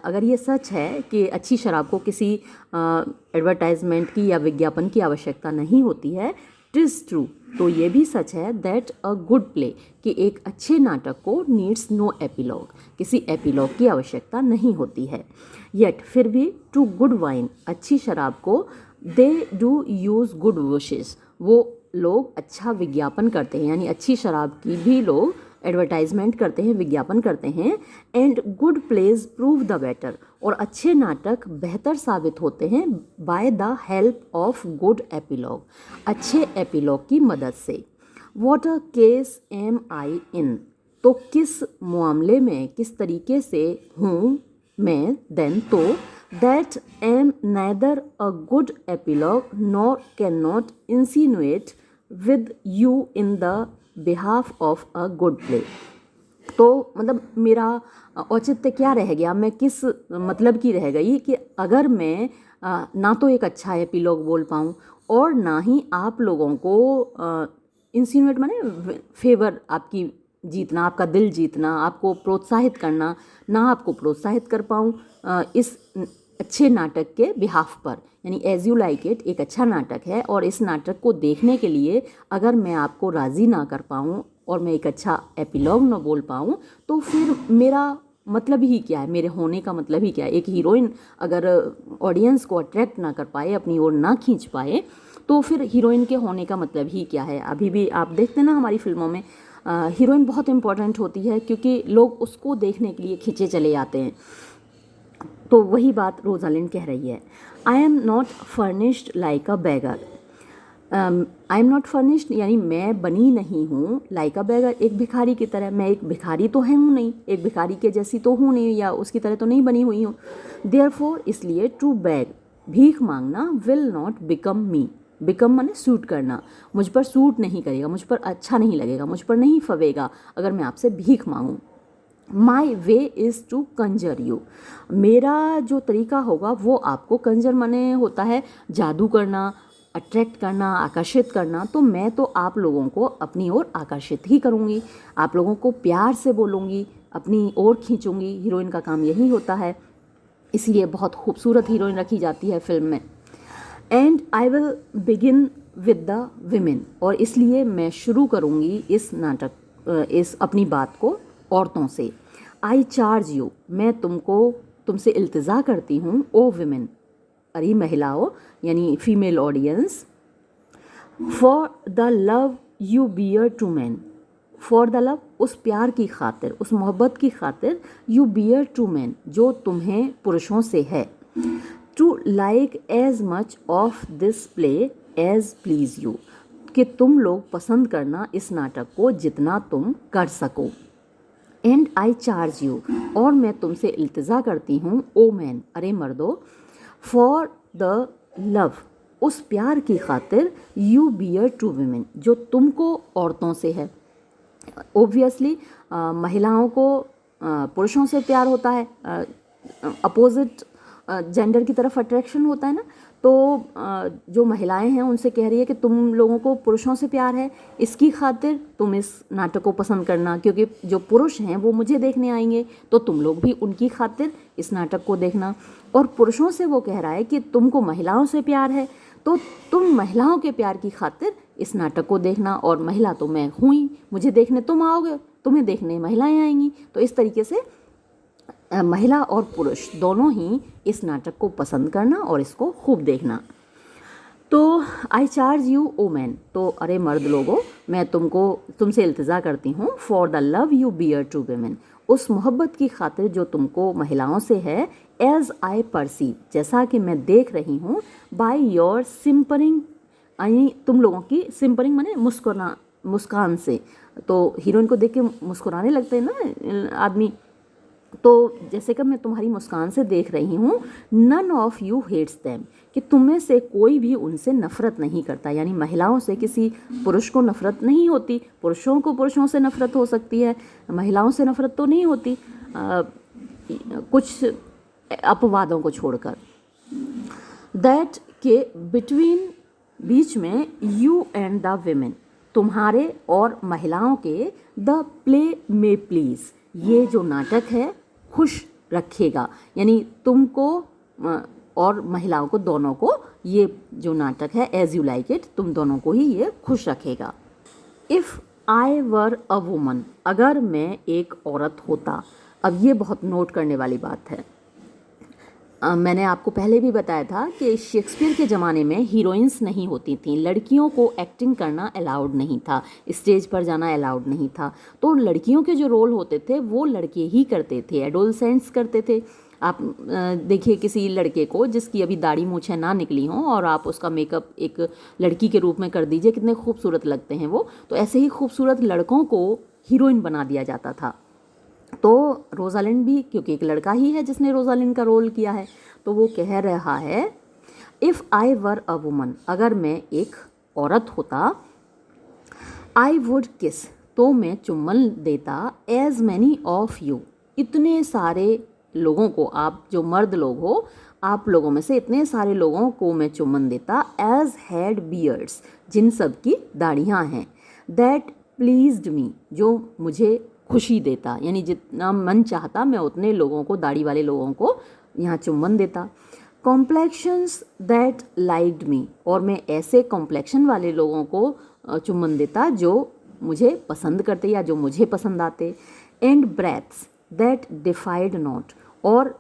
[SPEAKER 1] अगर ये सच है कि अच्छी शराब को किसी एडवर्टाइजमेंट की या विज्ञापन की आवश्यकता नहीं होती है, इट इज़ ट्रू, तो ये भी सच है, दैट अ गुड प्ले, कि एक अच्छे नाटक को नीड्स नो एपिलॉग, किसी एपिलॉग की आवश्यकता नहीं होती है। येट, फिर भी, टू गुड वाइन, अच्छी शराब को, they do use good wishes, वो लोग अच्छा विज्ञापन करते हैं, यानी अच्छी शराब की भी लोग एडवर्टाइजमेंट करते हैं, विज्ञापन करते हैं। And good plays prove the better, और अच्छे नाटक बेहतर साबित होते हैं by the help of good epilogue, अच्छे एपिलॉग की मदद से। What a case am I in, तो किस मामले में, किस तरीके से हूँ मैं, देन तो, that am neither a good epilogue nor can not insinuate with you in the behalf of a good play. तो मतलब मेरा औचित्य क्या रह गया, मैं किस मतलब की रह गई कि अगर मैं ना तो एक अच्छा एपिलॉग बोल पाऊँ और ना ही आप लोगों को इंसिनुएट माने फेवर, आपकी जीतना, आपका दिल जीतना, आपको प्रोत्साहित करना, ना आपको प्रोत्साहित कर पाऊँ इस अच्छे नाटक के बिहाफ पर। यानी एज यू लाइक इट एक अच्छा नाटक है, और इस नाटक को देखने के लिए अगर मैं आपको राज़ी ना कर पाऊँ और मैं एक अच्छा एपिलॉग ना बोल पाऊँ, तो फिर मेरा मतलब ही क्या है, मेरे होने का मतलब ही क्या है। एक हीरोइन अगर ऑडियंस को अट्रैक्ट ना कर पाए, अपनी ओर ना खींच पाए, तो फिर हीरोइन के होने का मतलब ही क्या है। अभी भी आप देखते ना हमारी फिल्मों में हीरोइन बहुत इंपॉर्टेंट होती है, क्योंकि लोग उसको देखने के लिए खींचे चले जाते हैं। तो वही बात रोजालिंड कह रही है, I am not furnished like a beggar. I am not furnished यानी मैं बनी नहीं हूँ लाइक अ बेगर, एक भिखारी की तरह। मैं एक भिखारी तो है हूँ नहीं, एक भिखारी के जैसी तो हूँ नहीं, या उसकी तरह तो नहीं बनी हुई हूँ। देयरफॉर इसलिए टू बेग भीख मांगना will not become me, become माने सूट करना, मुझ पर सूट नहीं करेगा, मुझ पर अच्छा नहीं लगेगा, मुझ पर नहीं फवेगा अगर मैं आपसे भीख मांगूँ। My way is to conjure you, मेरा जो तरीका होगा वो आपको, कंजर माने होता है जादू करना, अट्रैक्ट करना, आकर्षित करना। तो मैं तो आप लोगों को अपनी ओर आकर्षित ही करूँगी, आप लोगों को प्यार से बोलूँगी, अपनी ओर खींचूँगी। हीरोइन का काम यही होता है, इसलिए बहुत खूबसूरत हीरोइन रखी जाती है फिल्म में। And I will begin with the women, और इसलिए मैं शुरू करूँगी इस नाटक, इस अपनी बात को औरतों से। आई चार्ज यू, मैं तुमसे इल्तिजा करती हूँ, ओ विमेन, अरे महिलाओं यानी female audience, for the love you bear to men, for the love उस प्यार की खातिर, उस मोहब्बत की खातिर, यू बियर टू मैन जो तुम्हें पुरुषों से है, to like as much of this play as please you, कि तुम लोग पसंद करना इस नाटक को जितना तुम कर सको। एंड आई चार्ज यू, और मैं तुमसे इल्तिजा करती हूँ, ओ मैन, अरे मर्दो, फॉर द लव उस प्यार की खातिर, यू बियर टू वीमेन जो तुमको औरतों से है। ओब्वियसली महिलाओं को पुरुषों से प्यार होता है, अपोजिट जेंडर की तरफ अट्रैक्शन होता है ना। तो जो महिलाएं हैं उनसे कह रही है कि तुम लोगों को पुरुषों से प्यार है, इसकी खातिर तुम इस नाटक को पसंद करना, क्योंकि जो पुरुष हैं वो मुझे देखने आएंगे, तो तुम लोग भी उनकी खातिर इस नाटक को देखना। और पुरुषों से वो कह रहा है कि तुमको महिलाओं से प्यार है, तो तुम महिलाओं के प्यार की खातिर इस नाटक को देखना, और महिला तो मैं हूँ ही, मुझे देखने तुम आओगे, तुम्हें देखने महिलाएं आएंगी। तो इस तरीके से महिला और पुरुष दोनों ही इस नाटक को पसंद करना और इसको खूब देखना। तो I charge you O men, तो अरे मर्द लोगों, मैं तुमसे इल्तिजा करती हूँ, for the love you bear to women, उस मोहब्बत की खातिर जो तुमको महिलाओं से है, एज आई परसीव, जैसा कि मैं देख रही हूँ, बाय योर सिम्परिंग, यानी तुम लोगों की, सिम्परिंग माने मुस्कान से। तो हीरोइन को देख के मुस्कुराने लगते हैं ना आदमी, तो जैसे कि मैं तुम्हारी मुस्कान से देख रही हूँ, none of you hates them, कि तुम्हें से कोई भी उनसे नफ़रत नहीं करता, यानी महिलाओं से किसी पुरुष को नफ़रत नहीं होती। पुरुषों को पुरुषों से नफ़रत हो सकती है, महिलाओं से नफ़रत तो नहीं होती, कुछ अपवादों को छोड़कर। दैट के बिटवीन, बीच में, यू एंड द विमेन, तुम्हारे और महिलाओं के, द प्ले मे प्लीज़, ये जो नाटक है खुश रखेगा, यानी तुमको और महिलाओं को, दोनों को, ये जो नाटक है एज यू लाइक इट, तुम दोनों को ही ये खुश रखेगा। If I were a woman, अगर मैं एक औरत होता। अब ये बहुत नोट करने वाली बात है। मैंने आपको पहले भी बताया था कि शेक्सपियर के ज़माने में हीरोइंस नहीं होती थीं, लड़कियों को एक्टिंग करना अलाउड नहीं था, स्टेज पर जाना अलाउड नहीं था। तो लड़कियों के जो रोल होते थे वो लड़के ही करते थे, एडोलसेंट्स करते थे। आप देखिए किसी लड़के को जिसकी अभी दाढ़ी मूछें ना निकली हों और आप उसका मेकअप एक लड़की के रूप में कर दीजिए, कितने खूबसूरत लगते हैं वो। तो ऐसे ही खूबसूरत लड़कों को हीरोइन बना दिया जाता था। तो रोजालिंड भी, क्योंकि एक लड़का ही है जिसने रोजालिंड का रोल किया है, तो वो कह रहा है, if I were a woman, अगर मैं एक औरत होता, आई वुड किस, तो मैं चुम्बन देता, एज मैनी ऑफ यू, इतने सारे लोगों को, आप जो मर्द लोग हो, आप लोगों में से इतने सारे लोगों को मैं चुम्बन देता, एज हैड बियर्ड्स, जिन सब की दाढ़ियाँ हैं, दैट प्लीज्ड मी, जो मुझे खुशी देता, यानी जितना मन चाहता मैं उतने लोगों को, दाढ़ी वाले लोगों को यहाँ चुम्बन देता। कॉम्प्लेक्शंस दैट लाइक्ड मी, और मैं ऐसे कॉम्प्लेक्शन वाले लोगों को चुम्बन देता जो मुझे पसंद करते या जो मुझे पसंद आते। एंड ब्रेथ्स, दैट डिफाइड नॉट, और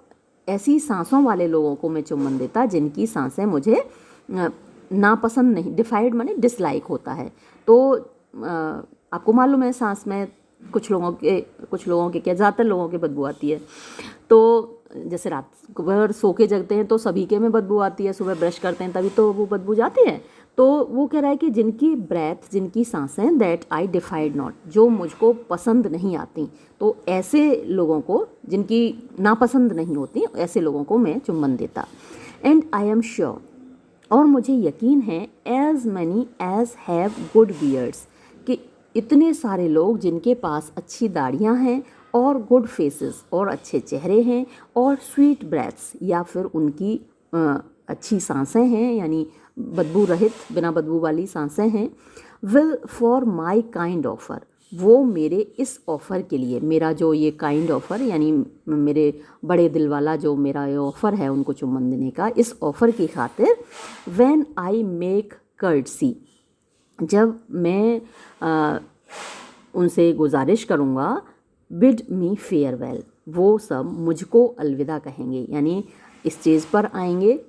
[SPEAKER 1] ऐसी सांसों वाले लोगों को मैं चुम्बन देता जिनकी सांसें मुझे नापसंद नहीं, डिफाइड माने डिसलाइक होता है। तो आपको मालूम है सांस में कुछ लोगों के क्या, ज़्यादातर लोगों के बदबू आती है। तो जैसे रात भर सो के जगते हैं तो सभी के में बदबू आती है, सुबह ब्रश करते हैं तभी तो वो बदबू जाती है। तो वो कह रहा है कि जिनकी ब्रेथ, जिनकी सांसें दैट आई डिफाइड नॉट, जो मुझको पसंद नहीं आती, तो ऐसे लोगों को, जिनकी नापसंद नहीं होती, ऐसे लोगों को मैं चुम्बन देता। एंड आई एम श्योर, और मुझे यकीन है, as many as have good beards, कि इतने सारे लोग जिनके पास अच्छी दाढ़ियाँ हैं और गुड फेसेस, और अच्छे चेहरे हैं, और स्वीट ब्रेथ्स, या फिर उनकी अच्छी सांसें हैं, यानी बदबू रहित, बिना बदबू वाली सांसें हैं, will for my kind offer, वो मेरे इस ऑफ़र के लिए, मेरा जो ये काइंड ऑफ़र यानी मेरे बड़े दिल वाला जो मेरा ये ऑफ़र है उनको चुम्बन देने का, इस ऑफ़र की खातिर व्हेन आई मेक कर्टसी, जब मैं उनसे गुजारिश करूँगा, बिड मी फेयरवेल, वो सब मुझको अलविदा कहेंगे, यानी स्टेज पर आएंगे,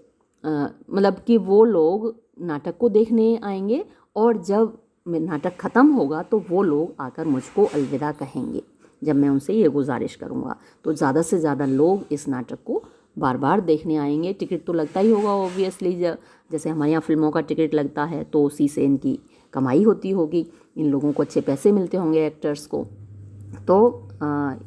[SPEAKER 1] मतलब कि वो लोग नाटक को देखने आएंगे, और जब नाटक ख़त्म होगा तो वो लोग आकर मुझको अलविदा कहेंगे, जब मैं उनसे ये गुजारिश करूँगा। तो ज़्यादा से ज़्यादा लोग इस नाटक को बार बार देखने आएंगे। टिकट तो लगता ही होगा ऑब्वियसली, जैसे हमारे यहाँ फिल्मों का टिकट लगता है, तो उसी से इनकी कमाई होती होगी, इन लोगों को अच्छे पैसे मिलते होंगे एक्टर्स को। तो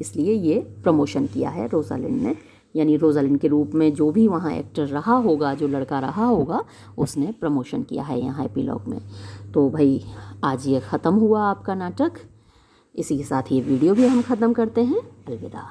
[SPEAKER 1] इसलिए ये प्रमोशन किया है रोजालिंड ने, यानी रोजालिंड के रूप में जो भी वहाँ एक्टर रहा होगा, जो लड़का रहा होगा, उसने प्रमोशन किया है यहाँ एपिलॉग में। तो भाई आज ये ख़त्म हुआ आपका नाटक, इसी के साथ ये वीडियो भी हम ख़त्म करते हैं। अलविदा।